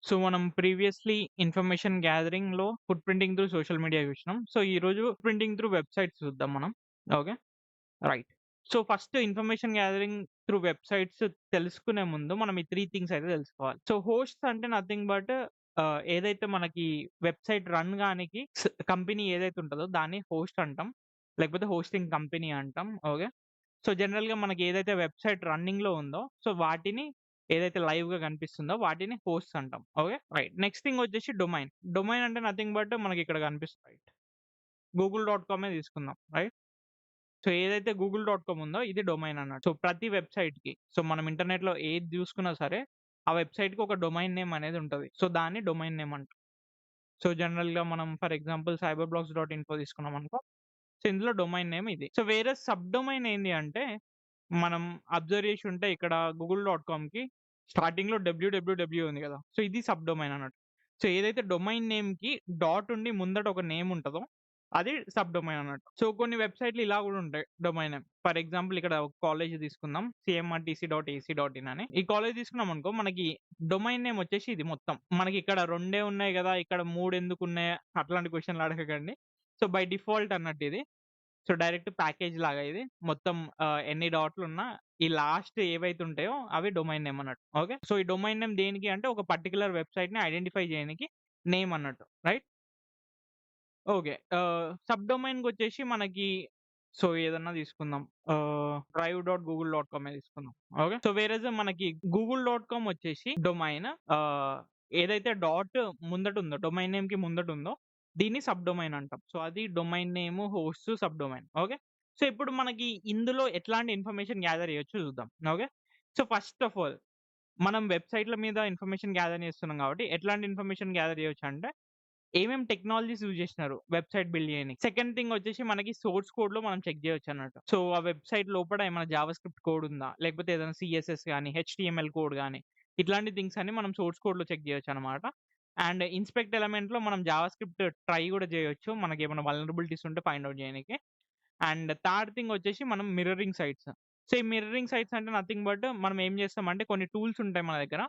So, మనం ప్రీవియస్‌లీ information గ్యాదరింగ్‌లో footprinting through social media చూసినాం. సో, ఈరోజు ప్రింటింగ్ త్రూ వెబ్‌సైట్స్ చూద్దాం మనం. Okay. Right. So, first information gathering through websites తెలుసుకునే ముందు మనం ఈ 3 థింగ్స్ అయితే తెలుసుకోవాలి. సో, హోస్ట్స్ అంటే నథింగ్ బట్ ఏదైతే మనకి వెబ్‌సైట్ రన్ గానికి కంపెనీ ఏదైతే ఉంటదో దాన్ని హోస్ట్ అంటాం. లేకపోతే హోస్టింగ్ కంపెనీ అంటాం. ఓకే. సో, జనరల్‌గా మనకి ఏదైతే వెబ్‌సైట్ రన్నింగ్‌లో ఉందో, సో, వాటిని ఏదైతే లైవ్‌గా కనిపిస్తుందో వాటిని హోస్ట్స్ అంటాం. ఓకే. రైట్. నెక్స్ట్ థింగ్ వచ్చేసి డొమైన్. డొమైన్ అంటే నథింగ్ బట్ మనకిక్కడ కనిపిస్తుంది. రైట్. గూగుల్.కామే తీసుకుందాం. రైట్. సో, ఏదైతే గూగుల్.కామ్ ఉందో ఇది డొమైన్ అన్నట్టు. సో, ప్రతి వెబ్‌సైట్‌కి సో, మనం ఇంటర్నెట్‌లో ఏది చూసుకున్నా సరే, ఆ వెబ్‌సైట్‌కి ఒక డొమైన్ నేమ్ అనేది ఉంటది. సో, దాన్ని డొమైన్ నేమ్ అంటాం. సో, జనరల్‌గా మనం ఫర్ ఎగ్జాంపుల్ cyberblogs.info తీసుకున్నామనుకో, సో, ఇందులో డొమైన్ నేమ్ ఇది. సో, వేరే సబ్ డొమైన్ ఏంది అంటే, మనం అబ్జర్వ్ చేసి ఉంటే ఇక్కడ గూగుల్.కామ్‌కి స్టార్టింగ్‌లో డబ్ల్యూడబ్ల్యూడబ్ల్యూ ఉంది కదా! సో, ఇది సబ్ డొమైన్ అన్నట్టు. సో, ఏదైతే డొమైన్ నేమ్‌కి డాట్ ఉండి ముందట ఒక నేమ్ ఉంటదో, అది సబ్ డొమైన్ అన్నట్టు. సో, కొన్ని వెబ్‌సైట్‌లు ఇలా కూడా ఉంటాయి డొమైన్ నేమ్. ఫర్ ఎగ్జాంపుల్ ఇక్కడ ఒక కాలేజ్ తీసుకుందాం. cmrtc.ac.in అని. ఈ కాలేజ్ తీసుకున్నామనుకో మనకి డొమైన్ నేమ్ వచ్చేసి ఇది మొత్తం. మనకి ఇక్కడ 2 ఉన్నాయి కదా! ఇక్కడ 3 ఎందుకున్నాయి? అట్లాంటి క్వెషన్‌లు అడగకండి. సో, బై డిఫాల్ట్ అన్నట్టు ఇది. సో, డైరెక్ట్ ప్యాకేజ్ లాగా ఇది. మొత్తం ఎన్ని డాట్‌లున్నా ఈ లాస్ట్ ఏవైతే ఉంటాయో అవి డొమైన్ నేమ్ అన్నట్టు. ఓకే. సో, ఈ డొమైన్ నేమ్ దేనికి అంటే ఒక పర్టిక్యులర్ వెబ్‌సైట్‌ని ఐడెంటిఫై చేయనికి నేమ్ అన్నట్టు. రైట్. ఓకే. సబ్ డొమైన్‌కొచ్చేసి మనకి సో, ఏదన్నా తీసుకుందాం. drive.google.com తీసుకుందాం. ఓకే. సో, వేరేజ్ మనకి గూగుల్.కామ్ వచ్చేసి డొమైన్ ఏదైతే డాట్ ముందటుందో డొమైన్ నేమ్‌కి ముందటుందో దీన్ని సబ్ డొమైన్ అంటాం. సో, అది domain name, host, sub domain. Okay. So, ఇప్పుడు మనకి ఇందులో ఎట్లాంటి ఇన్ఫర్మేషన్ గ్యాదర్ చేయొచ్చో చూద్దాం. Okay. So, first of all మనం వెబ్‌సైట్‌ల మీద ఇన్ఫర్మేషన్ గ్యాదర్ చేస్తున్నాం కాబట్టి ఎట్లాంటి ఇన్ఫర్మేషన్ గ్యాదర్ చేయొచ్చంటే ఏమేం టెక్నాలజీస్ యూజ్ చేసినారు వెబ్‌సైట్ బిల్డ్ చేయనీకి. సెకండ్ థింగ్ వచ్చేసి మనకి సోర్స్ కోడ్‌లో మనం చెక్ చేయొచ్చన్నట్టు. సో, ఆ వెబ్‌సైట్ లోపల ఏమైనా జావాస్క్రిప్ట్ కోడ్ ఉందా? లేకపోతే ఏదైనా సీఎస్ఎస్ గాని, హెచ్‌టీఎంఎల్ కోడ్ గాని ఇట్లాంటి థింగ్స్ అన్ని మనం సోర్స్ కోడ్‌లో చెక్ చేయొచ్చన్నమాట. అండ్ ఇన్స్పెక్ట్ ఎలిమెంట్‌లో మనం జావాస్క్రిప్ట్ ట్రై కూడా చేయొచ్చు. మనకేమైనా వల్నరబిలిటీస్ ఉంటే ఫైండ్ ఔట్ చేయనీకి. అండ్ థర్డ్ థింగ్ వచ్చేసి మనం మిర్రరింగ్ సైట్స్. సో, ఈ మిర్రరింగ్ సైట్స్ అంటే నథింగ్ బట్ మనం ఏం చేస్తామంటే కొన్ని టూల్స్ ఉంటాయి మన దగ్గర.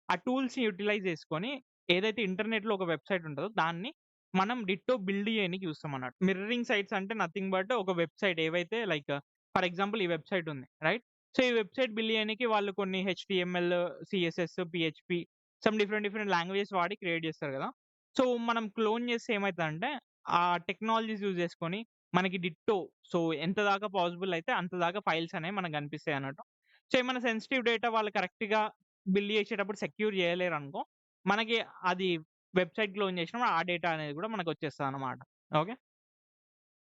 ఆ టూల్స్‌ని యుటిలైజ్ చేసుకొని ఏదైతే ఇంటర్నెట్‌లో ఒక వెబ్‌సైట్ ఉంటదో దాన్ని మనం డిట్టో బిల్డ్ చేయనీకి చూస్తామన్నట్టు. మిర్రరింగ్ సైట్స్ అంటే నథింగ్ బట్ ఒక వెబ్‌సైట్ ఏవైతే లైక్ ఫర్ ఎగ్జాంపుల్ ఈ వెబ్‌సైట్ ఉంది. రైట్. సో, ఈ వెబ్‌సైట్ బిల్డ్ చేయనీకి వాళ్ళు కొన్ని HTML, CSS, PHP different different languages వాడి క్రియేట్ చేస్తారు కదా! సో, మనం క్లోన్ చేస్తే ఏమైతదంటే ఆ టెక్నాలజీస్ యూజ్ చేసుకొని మనకి డిట్టో సో, ఎంత దాకా పాసిబుల్ అయితే అంత దాకా ఫైల్స్ అనేవి మనకు కనిపిస్తాయన్నట్టు. సో, ఏమైనా సెన్సిటివ్ డేటా వాళ్ళు కరెక్ట్‌గా బిల్డ్ చేసేటప్పుడు సెక్యూర్ చేయలేరనుకో, మనకి అది వెబ్‌సైట్ క్లోన్ చేసినప్పుడు ఆ డేటా అనేది కూడా మనకొచ్చేస్తదన్నమాట. ఓకే.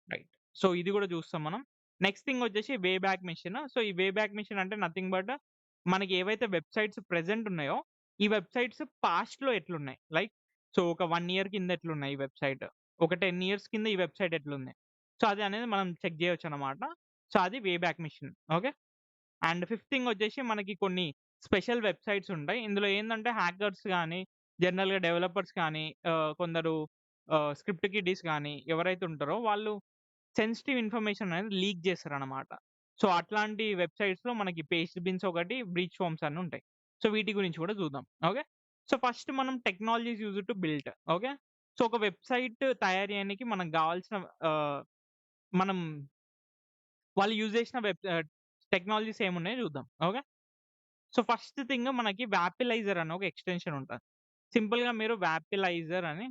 రైట్. సో, ఇది కూడా చూస్తాం మనం. నెక్స్ట్ థింగ్ వచ్చేసి వే బ్యాక్ మెషిన్. సో, ఈ వే బ్యాక్ మెషిన్ అంటే నథింగ్ బట్ మనకి ఏవైతే వెబ్‌సైట్స్ ప్రెజెంట్ ఉన్నాయో, ఈ వెబ్‌సైట్స్ పాస్ట్‌లో ఎట్లున్నాయి. లైక్ సో, ఒక 1 ఇయర్ కింద ఎట్లున్నాయి ఈ వెబ్‌సైట్. ఒక 10 ఇయర్స్ కింద ఈ వెబ్‌సైట్ ఎట్లుంది. సో, అది అనేది మనం చెక్ చేయొచ్చన్నమాట. సో, అది way back machine. Okay. And fifth thing వచ్చేసి మనకి కొన్ని స్పెషల్ వెబ్‌సైట్స్ ఉంటాయి. ఇందులో ఏందంటే హ్యాకర్స్ గాని, జనరల్‌గా డెవలపర్స్ కానీ, కొందరు స్క్రిప్ట్ కిడ్డీస్ గాని ఎవరైతే ఉంటారో వాళ్ళు సెన్సిటివ్ ఇన్ఫర్మేషన్ అనేది లీక్ చేస్తారనమాట. సో, అట్లాంటి వెబ్‌సైట్స్‌లో మనకి పేస్ట్ బిన్స్ ఒకటి, బ్రీచ్ ఫార్మ్స్ అని ఉంటాయి. సో, వీటి గురించి కూడా చూద్దాం. ఓకే. సో, ఫస్ట్ మనం technologies used to build. Okay. So, ఒక వెబ్‌సైట్ తయారు చేయడానికి మనకు గావాల్సిన మనం వాళ్ళు యూజ్ చేసిన టెక్నాలజీస్ ఏమున్నాయో చూద్దాం. ఓకే. సో, ఫస్ట్ థింగ్ మనకి వాపిలైజర్ అని ఒక ఎక్స్‌టెన్షన్ ఉంటది. సింపుల్‌గా మీరు వాపిలైజర్ అని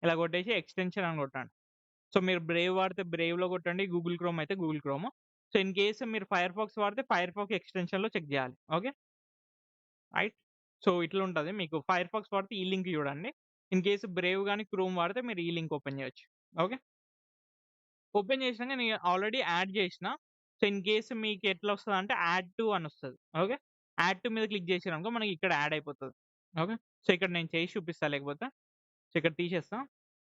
ఇలా కొట్టేసి ఎక్స్‌టెన్షన్ అని కొట్టండి. సో, మీరు బ్రేవ్ వాడితే బ్రేవ్‌లో కొట్టండి. గూగుల్ క్రోమ్ అయితే Google chrome. So, in case మీరు ఫైర్‌ఫాక్స్ వాడితే ఫైర్‌ఫాక్స్ ఎక్స్‌టెన్షన్‌లో చెక్ చేయాలి. ఓకే. రైట్. సో, ఇట్లుంటది. మీకు ఫైర్‌ఫాక్స్ వాడితే ఈ లింక్ చూడండి. ఇన్ కేస్ బ్రేవ్ గాని, క్రోమ్ వాడితే మీరు ఈ లింక్ ఓపెన్ చేయొచ్చు. ఓకే. ఓపెన్ చేసినాక నేను ఆల్రెడీ యాడ్ చేసిన. సో, ఇన్ కేస్ మీకు ఎట్లా వస్తదంటే యాడ్ టు అని వస్తది. ఓకే. యాడ్ టు మీద క్లిక్ చేసిర్రనుకో మనకి ఇక్కడ యాడ్ అయిపోతది. ఓకే. సో, ఇక్కడ నేను చేసి చూపిస్తా లేకపోతే. సో, ఇక్కడ తీసేస్తా.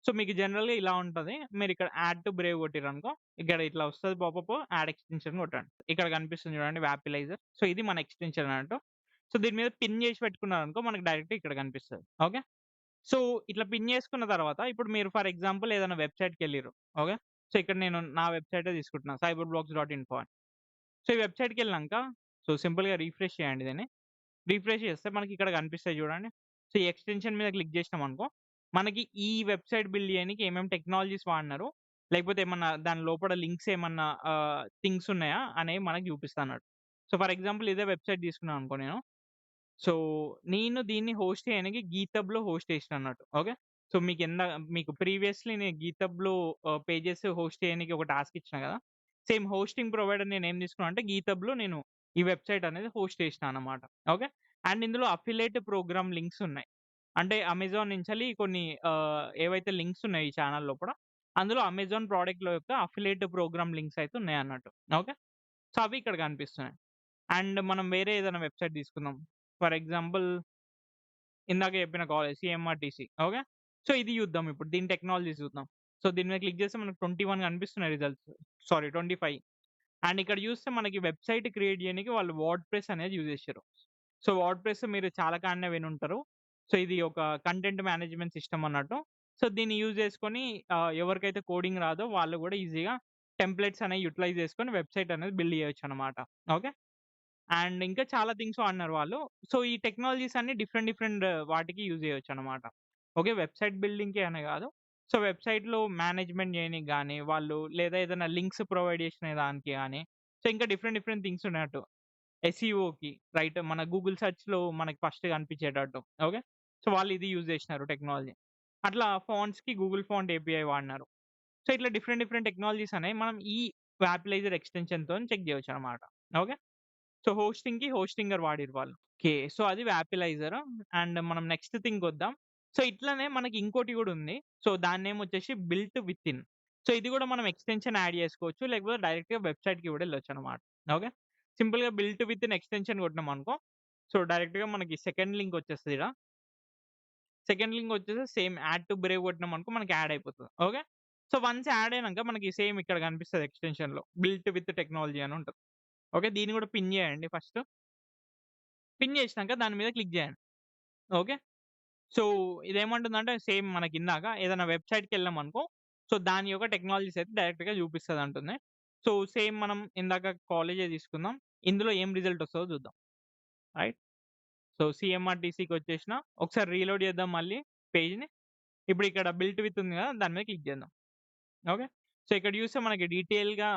సో, మీకు జనరల్‌గా ఇలా ఉంటది. మీరిక్కడ యాడ్ టు బ్రేవ్ కొట్టిర్రనుకో, ఇక్కడ ఇట్లా వస్తది పాపప్. యాడ్ ఎక్స్‌టెన్షన్ కొట్టండి. ఇక్కడ కనిపిస్తుంది చూడండి వాపిలైజర్. సో, ఇది మన ఎక్స్‌టెన్షన్ అన్నట్టు. సో, దీని మీద పిన్ చేసి పెట్టుకున్నారనుకో మనకు డైరెక్ట్ ఇక్కడ కనిపిస్తది. ఓకే. సో, ఇట్లా పిన్ చేసుకున్న తర్వాత ఇప్పుడు మీరు ఫర్ ఎగ్జాంపుల్ ఏదైనా వెబ్‌సైట్‌కెళ్ళిర్రు. ఓకే. సో, ఇక్కడ నేను నా వెబ్‌సైటే తీసుకుంటున్నా cyberblogs.info అని. సో, ఈ వెబ్‌సైట్‌కెళ్ళినంక సో, సింపుల్‌గా రిఫ్రెష్ చేయండి దీన్ని. రిఫ్రెష్ చేస్తే మనకి ఇక్కడ కనిపిస్తాయి చూడండి. సో, ఈ ఎక్స్‌టెన్షన్ మీద క్లిక్ చేసినామనుకో, మనకి ఈ వెబ్‌సైట్ బిల్డ్ చేయనీకి ఏమేం టెక్నాలజీస్ వాడినారు, లేకపోతే ఏమన్నా దాని లోపల లింక్స్ ఏమన్నా థింగ్స్ ఉన్నాయా అనేవి మనకు చూపిస్తదన్నట్టు. సో, ఫర్ ఎగ్జాంపుల్ ఇదే వెబ్‌సైట్ తీసుకున్నాను అనుకో నేను. సో, నేను దీన్ని హోస్ట్ చేయడానికి గీతబ్‌లో హోస్ట్ చేసినన్నట్టు. ఓకే. సో, మీకు ప్రీవియస్‌లీ నేను గీతబ్‌లో పేజెస్ హోస్ట్ చేయనీకి ఒక టాస్క్ ఇచ్చినా కదా! సేమ్ హోస్టింగ్ ప్రొవైడర్ నేనేం తీసుకున్నా అంటే గీతబ్‌లో నేను ఈ వెబ్‌సైట్ అనేది హోస్ట్ చేసినా అన్నమాట. ఓకే. అండ్ ఇందులో అఫిలియేట్ ప్రోగ్రామ్ లింక్స్ ఉన్నాయి. అంటే అమెజాన్ నుంచెల్లి కొన్ని ఏవైతే లింక్స్ ఉన్నాయో ఈ చానెల్ లోపల, అందులో అమెజాన్ ప్రొడక్ట్‌ల యొక్క అఫిలియేట్ ప్రోగ్రామ్ లింక్స్ అయితే ఉన్నాయన్నట్టు. ఓకే. సో, అవి ఇక్కడ కనిపిస్తున్నాయి. అండ్ మనం వేరే ఏదైనా వెబ్‌సైట్ తీసుకుందాం. ఫర్ ఎగ్జాంపుల్ ఇందాక చెప్పిన కాలేజ్ సీఎంఆర్‌టీసీ. ఓకే. సో, ఇది చూద్దాం ఇప్పుడు. దీని టెక్నాలజీస్ చూద్దాం. సో, దీని మీద క్లిక్ చేస్తే మనకు 21 కనిపిస్తున్నాయి రిజల్ట్స్. సారీ 25. అండ్ ఇక్కడ చూస్తే మనకి వెబ్‌సైట్ క్రియేట్ చేయనీకి వాళ్ళు వర్డ్‌ప్రెస్ అనేది యూజ్ చేసిర్రు. సో, వర్డ్‌ప్రెస్ మీరు చాలా కాడనే వినుంటారు. సో, ఇది ఒక కంటెంట్ మేనేజ్‌మెంట్ సిస్టమ్ అన్నట్టు. సో, దీన్ని యూజ్ చేసుకొని ఎవరికైతే కోడింగ్ రాదో వాళ్ళు కూడా ఈజీగా టెంప్లేట్స్ అనేవి యుటిలైజ్ చేసుకొని వెబ్‌సైట్ అనేది బిల్డ్ చేయొచ్చన్నమాట. ఓకే. అండ్ ఇంకా చాలా థింగ్స్ వాడినారు వాళ్ళు. సో, ఈ టెక్నాలజీస్ అన్నీ డిఫరెంట్ డిఫరెంట్ వాటికి యూజ్ చేయొచ్చన్నమాట. ఓకే. వెబ్‌సైట్ బిల్డింగ్‌కే అనే కాదు. సో, వెబ్‌సైట్‌లో మేనేజ్‌మెంట్ చేయనీకి గాని, వాళ్ళు లేదా ఏదైనా లింక్స్ ప్రొవైడ్ చేసిన దానికి గాని, సో, ఇంకా డిఫరెంట్ డిఫరెంట్ థింగ్స్ ఉన్నట్టు. ఎస్‌ఈఓకి రైట్ మన గూగుల్ సెర్చ్‌లో మనకి ఫస్ట్ కనిపించేటట్టు. ఓకే. సో, వాళ్ళు ఇది యూజ్ చేసినారు టెక్నాలజీ. అట్లా ఫాంట్స్‌కి గూగుల్ ఫాంట్ ఏపీఐ వాడినారు. సో, ఇట్లా డిఫరెంట్ డిఫరెంట్ టెక్నాలజీస్ అనేవి మనం ఈ వ్యాపిలైజర్ ఎక్స్‌టెన్షన్‌తోని చెక్ చేయొచ్చన్నమాట. ఓకే. సో, హోస్టింగ్‌కి హోస్టింగర్ వాడిర్రు వాళ్ళు. ఓకే. సో, అది వ్యాపిలైజర్. అండ్ మనం నెక్స్ట్ థింగ్‌కొద్దాం. సో, ఇట్లనే మనకి ఇంకోటి గూడా ఉంది. సో, దాని నేమ్ వచ్చేసి బిల్ట్ వితిన్. సో, ఇది గూడా మనం ఎక్స్‌టెన్షన్ యాడ్ చేసుకోవచ్చు. లేకపోతే డైరెక్ట్‌గా వెబ్‌సైట్‌కి గూడా ఎళ్ళొచ్చన్నమాట. ఓకే. సింపుల్‌గా బిల్ట్ వితిన్ ఎక్స్‌టెన్షన్ కొట్టినామనుకో, సో, డైరెక్ట్‌గా మనకి సెకండ్ లింక్ వచ్చేస్తది ఈడ. సెకండ్ లింక్ వచ్చేసి సేమ్ యాడ్ టు బ్రేవ్ కొట్టినామనుకో మనకి యాడ్ అయిపోతది. ఓకే. సో, వన్స్ యాడ్ అయినంక మనకి సేమ్ ఇక్కడ కనిపిస్తది ఎక్స్‌టెన్షన్‌లో. బిల్ట్ విత్ టెక్నాలజీ అని ఉంటది. ఓకే. దీన్ని గూడా పిన్ చేయండి ఫస్ట్. పిన్ చేసినాక దాని మీద క్లిక్ చేయండి. ఓకే. సో, ఇదేమంటుందంటే సేమ్ మనకిందాక ఏదైనా వెబ్‌సైట్‌కెళ్ళామనుకో, సో, దాని యొక్క టెక్నాలజీస్ అయితే డైరెక్ట్‌గా చూపిస్తదంటుంది. సో, సేమ్ మనం ఇందాక కాలేజే తీసుకుందాం. ఇందులో ఏం రిజల్ట్ వస్తదో చూద్దాం. రైట్. సో, సీఎంఆర్‌టీసీకొచ్చేసిన. ఒకసారి రీలోడ్ చేద్దాం మళ్ళీ పేజ్‌ని. ఇప్పుడు ఇక్కడ బిల్ట్ విత్ ఉంది కదా! దాని మీద క్లిక్ చేద్దాం. ఓకే. సో, ఇక్కడ చూస్తే మనకి డీటెయిల్‌గా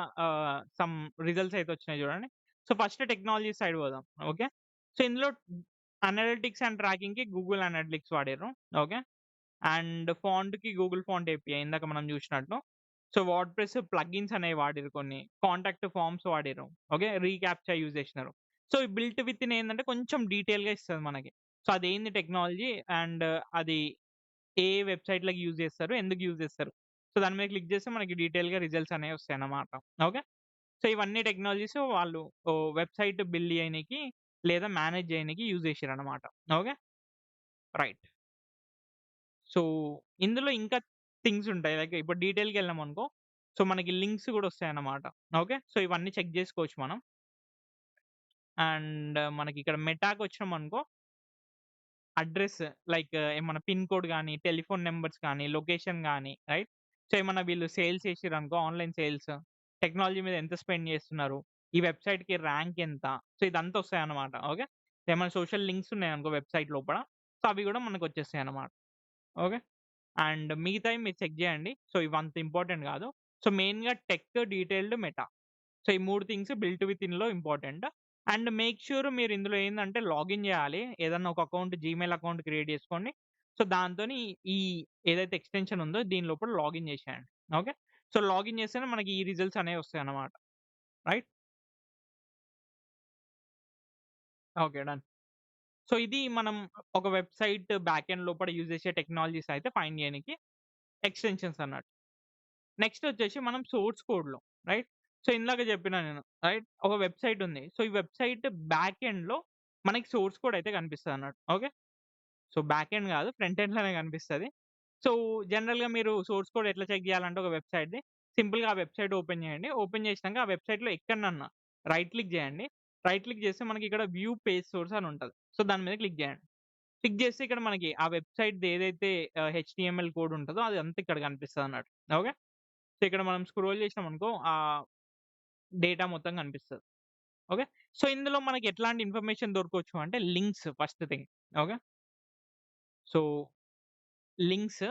సమ్ రిజల్ట్స్ అయితే వచ్చినాయి చూడండి. సో, ఫస్ట్ టెక్నాలజీ సైడ్ పోదాం. ఓకే. సో, ఇందులో అనలిటిక్స్ అండ్ ట్రాకింగ్‌కి గూగుల్ అనలిటిక్స్ వాడిర్రు. ఓకే. అండ్ ఫాంట్‌కి గూగుల్ ఫాంట్ ఏపీఐ ఇందాక మనం చూసినట్టు. సో, వర్డ్‌ప్రెస్ ప్లగిన్స్ అనేవి వాడిర్రు కొన్ని. కాంటాక్ట్ ఫార్మ్స్ వాడిర్రు. ఓకే. రీక్యాప్చా యూజ్ చేసినారు. సో, ఈ బిల్ట్ వితిన్ ఏందంటే కొంచెం డీటెయిల్‌గా ఇస్తది మనకి. సో, అదేంది టెక్నాలజీ అండ్ అది ఏ వెబ్‌సైట్‌లకి యూజ్ చేస్తారు? ఎందుకు యూజ్ చేస్తారు? సో, దాని మీద క్లిక్ చేస్తే మనకి డీటెయిల్‌గా రిజల్ట్స్ అనేవి వస్తాయన్నమాట. ఓకే. సో, ఇవన్నీ టెక్నాలజీస్ వాళ్ళు వెబ్‌సైట్ బిల్డ్ చేయనీకి లేదా మేనేజ్ చేయనీకి యూజ్ చేసిర్రన్నమాట. ఓకే. రైట్. సో, ఇందులో ఇంకా థింగ్స్ ఉంటాయి. లైక్ ఇప్పుడు డీటెయిల్‌కెళ్ళామనుకో, సో, మనకి లింక్స్ గూడా వస్తాయన్నమాట. ఓకే. సో, ఇవన్నీ చెక్ జేసుకోవచ్చు మనం. అండ్ మనకిక్కడ మెటాకొచ్చినామనుకో అడ్రెస్ లైక్ ఏమన్నా పిన్ కోడ్ గాని, టెలిఫోన్ నంబర్స్ కానీ, లొకేషన్ గాని రైట్? సో, ఏమన్నా వీళ్ళు సేల్స్ చేసిర్రనుకో ఆన్‌లైన్ సేల్స్, టెక్నాలజీ మీద ఎంత స్పెండ్ చేస్తున్నారు? ఈ వెబ్‌సైట్‌కి ర్యాంక్ ఎంత? సో, ఇదంతా వస్తాయన్నమాట. ఓకే. ఏమైనా సోషల్ లింక్స్ ఉన్నాయనుకో వెబ్‌సైట్ లోపల, సో, అవి గూడా మనకొచ్చేస్తాయన్నమాట. ఓకే. అండ్ మిగతాయి మీరు చెక్ జేయండి. సో, ఇవంత ఇంపార్టెంట్ గాదు. సో, మెయిన్‌గా టెక్, డీటెయిల్డ్, మెటా. సో, ఈ 3 థింగ్స్ బిల్ట్ వితిన్‌లో ఇంపార్టెంట్. అండ్ మేక్ ష్యూర్ మీరు ఇందులో ఏందంటే లాగిన్ జేయాలి. ఏదన్నా ఒక అకౌంట్ జీమెయిల్ అకౌంట్ క్రియేట్ జేసుకోండి. సో, దాంతోని ఈ ఏదైతే ఎక్స్‌టెన్షన్ ఉందో దీని లోపల లాగిన్ జేసేయండి. ఓకే. సో, లాగిన్ చేస్తేనే మనకి ఈ రిజల్ట్స్ అనేవి వస్తాయన్నమాట. రైట్? ఓకే. డన్. సో, ఇది మనం ఒక వెబ్‌సైట్ బ్యాక్ ఎండ్ లోపల యూజ్ చేసే టెక్నాలజీస్ అయితే ఫైండ్ జేయనీకి ఎక్స్‌టెన్షన్స్ అన్నట్టు. నెక్స్ట్ వచ్చేసి మనం సోర్స్ కోడ్‌లో రైట్. సో, ఇందాక చెప్పినా నేను రైట్. ఒక వెబ్‌సైట్ ఉంది. సో, ఈ వెబ్‌సైట్ బ్యాక్ ఎండ్‌లో మనకి సోర్స్ కోడ్ అయితే కనిపిస్తదన్నట్టు. ఓకే. సో, బ్యాక్ ఎండ్ కాదు ఫ్రంట్ ఎండ్‌లోనే కనిపిస్తది. సో, జనరల్‌గా మీరు సోర్స్ కోడ్ ఎట్లా చెక్ చేయాలంటే ఒక వెబ్‌సైట్‌ది సింపుల్‌గా ఆ వెబ్‌సైట్ ఓపెన్ చేయండి. ఓపెన్ చేసినాక ఆ వెబ్‌సైట్‌లో ఎక్కడనన్నా రైట్ క్లిక్ చేయండి. రైట్ క్లిక్ చేస్తే మనకి ఇక్కడ వ్యూ పేజ్ సోర్స్ అని ఉంటది. సో, దాని మీద క్లిక్ చేయండి. క్లిక్ చేస్తే ఇక్కడ మనకి ఆ వెబ్‌సైట్‌ది ఏదైతే హెచ్‌టీఎంఎల్ కోడ్ ఉంటదో అది అంతా ఇక్కడ కనిపిస్తదన్నట్టు. ఓకే. సో, ఇక్కడ మనం స్క్రోల్ చేసినామనుకో డేటా మొత్తం కనిపిస్తది. ఓకే. సో, ఇందులో మనకి ఎట్లాంటి ఇన్ఫర్మేషన్ దొరకొచ్చు అంటే links first thing. Okay. So, links.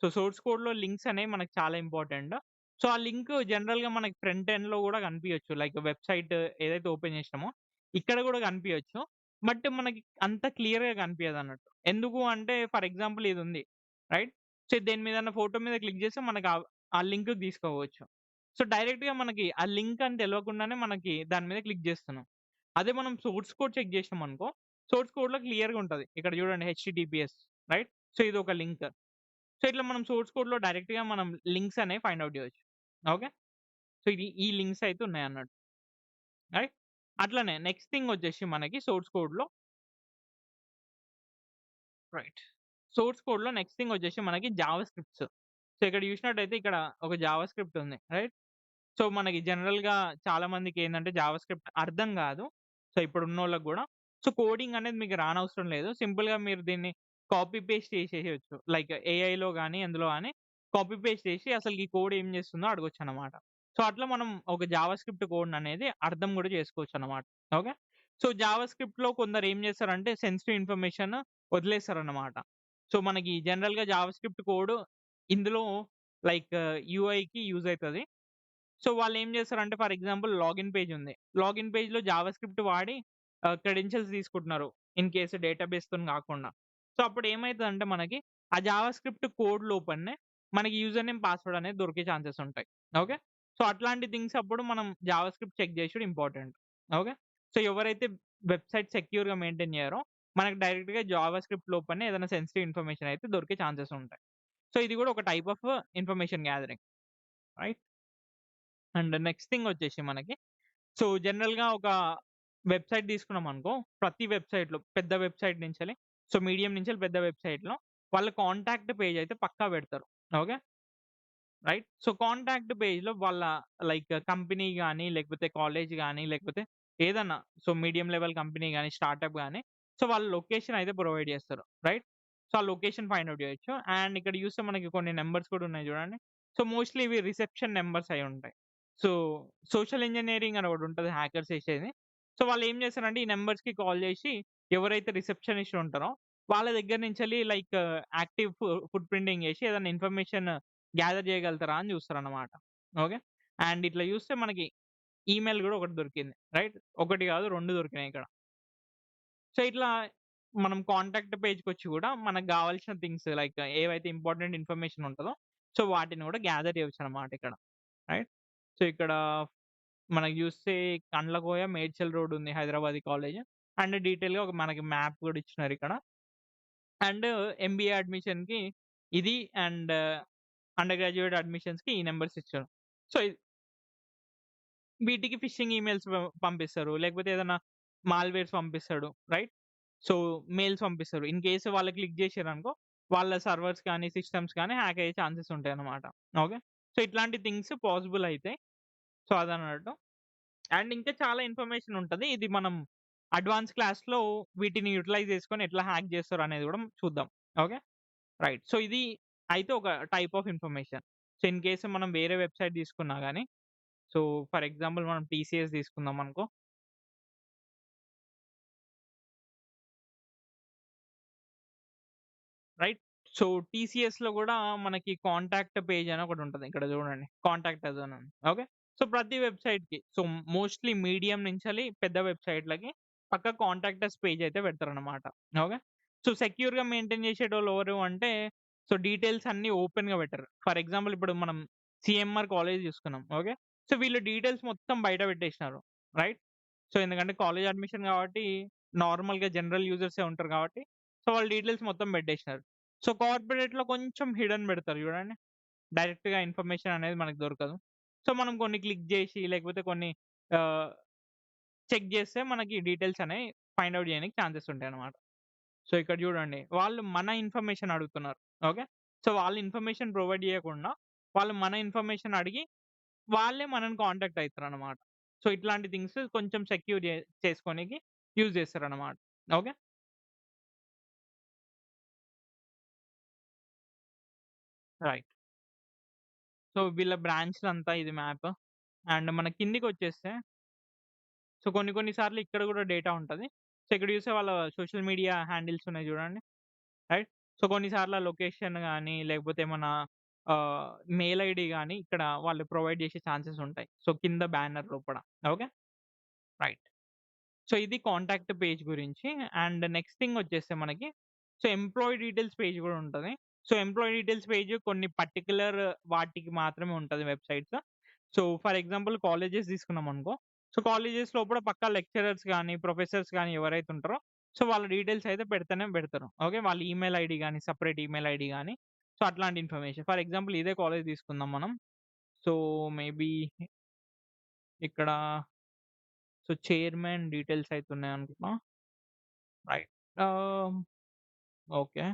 So, source కోడ్‌లో లింక్స్ అనేవి మనకు చాలా ఇంపార్టెంట్. సో, ఆ లింక్ జనరల్‌గా మనకి ఫ్రంట్ ఎండ్‌లో గూడా కనిపియొచ్చు. లైక్ వెబ్‌సైట్ ఏదైతే ఓపెన్ చేసినామో ఇక్కడ గూడా కనిపియొచ్చు. బట్ మనకి అంత క్లియర్‌గా కనిపియదన్నట్టు. ఎందుకు అంటే ఫర్ ఎగ్జాంపుల్ ఇదుంది. రైట్? సో, దేని మీదన్నా ఫోటో మీద క్లిక్ చేస్తే మనకు ఆ లింక్‌కి తీసుకోవచ్చు. సో, డైరెక్ట్‌గా మనకి ఆ లింక్ అని తెలవకుండానే మనకి దాని మీద క్లిక్ చేస్తున్నాం. అదే మనం సోర్స్ కోడ్ చెక్ చేసినామనుకో, సోర్స్ కోడ్‌లో క్లియర్‌గా ఉంటది. ఇక్కడ చూడండి హెచ్‌టిటిపిఎస్ రైట్? సో, ఇదొక లింక్. సో, ఇట్లా మనం సోర్స్ కోడ్‌లో డైరెక్ట్‌గా మనం లింక్స్ అనేవి ఫైండ్ ఔట్ చేయొచ్చు. ఓకే. సో, ఈ లింక్స్ అయితే ఉన్నాయన్నట్టు. రైట్. అట్లనే నెక్స్ట్ థింగ్ వచ్చేసి మనకి సోర్స్ కోడ్‌లో రైట్. సోర్స్ కోడ్‌లో నెక్స్ట్ థింగ్ వచ్చేసి మనకి జావా స్క్రిప్ట్స్. సో, ఇక్కడ చూసినట్టయితే ఇక్కడ ఒక జావా స్క్రిప్ట్ ఉంది. రైట్. సో, మనకి జనరల్‌గా చాలా మందికేందంటే జావా స్క్రిప్ట్ అర్థం గాదు. సో, ఇప్పుడున్నోళ్ళకి గూడా. సో, కోడింగ్ అనేది మీకు రానవసరం లేదు. సింపుల్‌గా మీరు దీన్ని కాపీ పేస్ట్ చేసేయొచ్చు. లైక్ ఏఐలో గాని, అందులో గాని కాపీ పేస్ట్ చేసి అసలు ఈ కోడ్ ఏం చేస్తుందో అడగొచ్చనమాట. సో, అట్లా మనం ఒక జావా స్క్రిప్ట్ కోడ్‌ననేది అర్థం గూడా చేసుకోవచ్చనమాట. ఓకే. సో, జావా స్క్రిప్ట్‌లో కొందరు ఏం చేస్తారంటే సెన్సిటివ్ ఇన్ఫర్మేషన్ వదిలేస్తారన్నమాట. సో, మనకి జనరల్‌గా జావా స్క్రిప్ట్ కోడ్ ఇందులో లైక్ యూఐకి యూజ్ అయితది. సో, వాళ్ళేం చేస్తారంటే ఫర్ ఎగ్జాంపుల్ లాగిన్ పేజ్ ఉంది. లాగిన్ పేజ్‌లో జావా స్క్రిప్ట్ వాడి క్రెడెన్షియల్స్ తీసుకుంటున్నారు. ఇన్ కేస్ డేటాబేస్‌తోని కాకుండా. సో, అప్పుడు ఏమైతదంటే మనకి ఆ జావా స్క్రిప్ట్ కోడ్ లోపలనే మనకి యూజర్ నేమ్, పాస్వర్డ్ అనేది దొరికే ఛాన్సెస్ ఉంటాయి. ఓకే. సో, అట్లాంటి థింగ్స్ అప్పుడు మనం జావా స్క్రిప్ట్ చెక్ చేసుడు ఇంపార్టెంట్. ఓకే. సో, ఎవరైతే వెబ్‌సైట్ సెక్యూర్‌గా మెయింటైన్ చేయరో మనకు డైరెక్ట్‌గా జావా స్క్రిప్ట్ లోపలనే ఏదైనా సెన్సిటివ్ ఇన్ఫర్మేషన్ అయితే దొరికే ఛాన్సెస్ ఉంటాయి. సో, ఇది కూడా ఒక type of information gathering. Right. And next thing వచ్చేసి మనకి సో, జనరల్‌గా ఒక వెబ్‌సైట్ తీసుకున్నామనుకో, ప్రతి వెబ్‌సైట్‌లో పెద్ద వెబ్‌సైట్ నుంచెల్లి సో, మీడియం నుంచెల్లి పెద్ద వెబ్‌సైట్‌లో వాళ్ళ కాంటాక్ట్ పేజ్ అయితే పక్కా పెడతారు. ఓకే. రైట్. సో, కాంటాక్ట్ పేజ్‌లో వాళ్ళ లైక్ కంపెనీ గాని, లేకపోతే కాలేజ్ గాని, లేకపోతే ఏదన్నా సో, మీడియం లెవెల్ కంపెనీ గాని, స్టార్టప్ గాని సో, వాళ్ళ లొకేషన్ అయితే ప్రొవైడ్ చేస్తారు. రైట్. సో, ఆ లొకేషన్ ఫైండ్ ఔట్ చేయొచ్చు. అండ్ ఇక్కడ చూస్తే మనకి కొన్ని నంబర్స్ కూడా ఉన్నాయి చూడండి. సో, మోస్ట్‌లీ ఇవి రిసెప్షన్ నంబర్స్ అయ్యుంటాయి. సో, సోషల్ ఇంజినీరింగ్ అని ఒకటుంటది హ్యాకర్స్ చేసేది. సో, వాళ్ళేం చేస్తారంటే ఈ నంబర్స్‌కి కాల్ చేసి ఎవరైతే రిసెప్షనిస్ట్ ఉంటారో వాళ్ళ దగ్గర నుంచెల్లి లైక్ యాక్టివ్ ఫుట్ ప్రింటింగ్ చేసి ఏదైనా ఇన్ఫర్మేషన్ గ్యాదర్ చేయగలుగుతారా అని చూస్తారన్నమాట. ఓకే. అండ్ ఇట్లా చూస్తే మనకి ఈమెయిల్ గూడా ఒకటి దొరికింది. రైట్. ఒకటి కాదు 2 దొరికినాయి ఇక్కడ. సో, ఇట్లా మనం కాంటాక్ట్ పేజ్‌కొచ్చి గూడా మనకు గావాల్సిన థింగ్స్ లైక్ ఏవైతే ఇంపార్టెంట్ ఇన్ఫర్మేషన్ ఉంటదో సో, వాటిని గూడా గ్యాదర్ చేయొచ్చన్నమాట ఇక్కడ. రైట్. సో, ఇక్కడ మనకి చూస్తే కండ్లకోయ, మేడ్చల్ రోడ్ ఉంది హైదరాబాదీ కాలేజ్. అండ్ డీటెయిల్‌గా ఒక మనకి మ్యాప్ గూడా ఇచ్చినారిక్కడ. అండ్ ఎంబీఏ అడ్మిషన్‌కి ఇది అండ్ అండర్ గ్రాడ్యుయేట్ అడ్మిషన్స్‌కి ఈ నంబర్స్ ఇచ్చారు. సో, వీటికి ఫిషింగ్ ఈమెయిల్స్ పంపిస్తారు. లేకపోతే ఏదైనా మాల్‌వేర్స్ పంపిస్తాడు. రైట్? సో, మెయిల్స్ పంపిస్తారు. ఇన్ కేస్ వాళ్ళు క్లిక్ చేసిర్రనుకో వాళ్ళ సర్వర్స్ కానీ, సిస్టమ్స్ కానీ హ్యాక్ అయ్యే ఛాన్సెస్ ఉంటాయన్నమాట. ఓకే. సో, ఇట్లాంటి థింగ్స్ పాసిబుల్ అయితాయి. సో, అదన్నట్టు. అండ్ ఇంకా చాలా ఇన్ఫర్మేషన్ ఉంటది. ఇది మనం అడ్వాన్స్ క్లాస్‌లో వీటిని యుటిలైజ్ చేసుకొని ఎట్లా హ్యాక్ చేస్తారనేది కూడా చూద్దాం. ఓకే. రైట్. సో, ఇది అయితే ఒక type of information. So, in case మనం వేరే వెబ్‌సైట్ తీసుకున్నా గాని సో, ఫర్ ఎగ్జాంపుల్ మనం టీసీఎస్ తీసుకుందామనుకో. రైట్. సో, టీసీఎస్‌లో గూడా మనకి కాంటాక్ట్ పేజ్ అని ఒకటుంటది. ఇక్కడ చూడండి. కాంటాక్ట్ అస్ అని. ఓకే. సో, ప్రతి వెబ్‌సైట్‌కి సో, మోస్ట్‌లీ మీడియం నుంచెల్లి పెద్ద వెబ్‌సైట్‌లకి పక్కా కాంటాక్ట్ అస్ పేజ్ అయితే పెడతారన్నమాట. ఓకే. సో, సెక్యూర్‌గా మెయింటైన్ చేసేటోళ్ళు ఎవరు అంటే సో, డీటెయిల్స్ అన్నీ ఓపెన్‌గా పెట్టరు. ఫర్ ఎగ్జాంపుల్ ఇప్పుడు మనం సీఎంఆర్ కాలేజ్ తీసుకున్నాం. ఓకే. సో, వీళ్ళు డీటెయిల్స్ మొత్తం బయట పెట్టేసినారు. రైట్. సో, ఎందుకంటే కాలేజ్ అడ్మిషన్ కాబట్టి నార్మల్‌గా జనరల్ యూజర్సే ఉంటారు కాబట్టి సో, వాళ్ళ డీటెయిల్స్ మొత్తం పెట్టేసినారు. సో, కార్పొరేట్‌లో కొంచెం హిడెన్ పెడతారు చూడండి. డైరెక్ట్‌గా ఇన్ఫర్మేషన్ అనేది మనకు దొరకదు. సో, మనం కొన్ని క్లిక్ జేసి లేకపోతే కొన్ని ఆహ్, చెక్ జేస్తే మనకి డీటెయిల్స్ అనేవి ఫైండ్ ఔట్ చేయనికి ఛాన్సెస్ ఉంటాయన్నమాట. సో, ఇక్కడ చూడండి వాళ్ళు మన ఇన్ఫర్మేషన్ అడుగుతున్నారు. ఓకే. సో, వాళ్ళు ఇన్ఫర్మేషన్ ప్రొవైడ్ చేయకుండా వాళ్ళు మన ఇన్ఫర్మేషన్ అడిగి వాళ్ళే మనల్ని కాంటాక్ట్ అయితారన్నమాట. సో, ఇట్లాంటి థింగ్స్ కొంచెం సెక్యూర్ చేసుకోనికి యూజ్ చేస్తారన్నమాట. ఓకే. రైట్. సో, వీళ్ళ బ్రాంచ్‌లంతా ఇది మ్యాప్. అండ్ మన కిందికొచ్చేస్తే సో, కొన్ని కొన్ని సార్లు ఇక్కడ గూడా డేటా ఉంటది. సో, ఇక్కడ చూస్తే వాళ్ళ సోషల్ మీడియా హ్యాండిల్స్ ఉన్నాయి జూడండి. రైట్. సో, కొన్నిసార్లు లొకేషన్ గాని, లేకపోతే మన ఆహ్, మెయిల్ ఐడీ గాని ఇక్కడ వాళ్ళు ప్రొవైడ్ చేసే ఛాన్సెస్ ఉంటాయి. సో, కింద బ్యానర్ లోపల. ఓకే. రైట్. సో, ఇది కాంటాక్ట్ పేజ్ గురించి. అండ్ నెక్స్ట్ థింగ్ వచ్చేస్తే మనకి సో, ఎంప్లాయీ డీటెయిల్స్ పేజ్ గూడా ఉంటది. సో, ఎంప్లాయీ డీటెయిల్స్ పేజ్ కొన్ని పర్టిక్యులర్ వాటికి మాత్రమే ఉంటది websites. So, for example colleges తీసుకున్నామనుకో, సో, కాలేజెస్ లోపల పక్కా లెక్చరర్స్ గాని, ప్రొఫెసర్స్ గాని ఎవరైతే ఉంటారో, సో, వాళ్ళ డీటెయిల్స్ అయితే పెడతనే పెడతారు. ఓకే. వాళ్ళ ఈమెయిల్ ఐడీ గాని, సెపరేట్ ఈమెయిల్ ఐడీ గాని, సో, అట్లాంటి ఇన్ఫర్మేషన్. ఫర్ ఎగ్జాంపుల్ ఇదే కాలేజ్ తీసుకుందాం మనం. సో, మేబీ ఇక్కడ సో, చైర్మన్ డీటెయిల్స్ అయితే ఉన్నాయనుకుంటా. రైట్. ఆహ్, okay.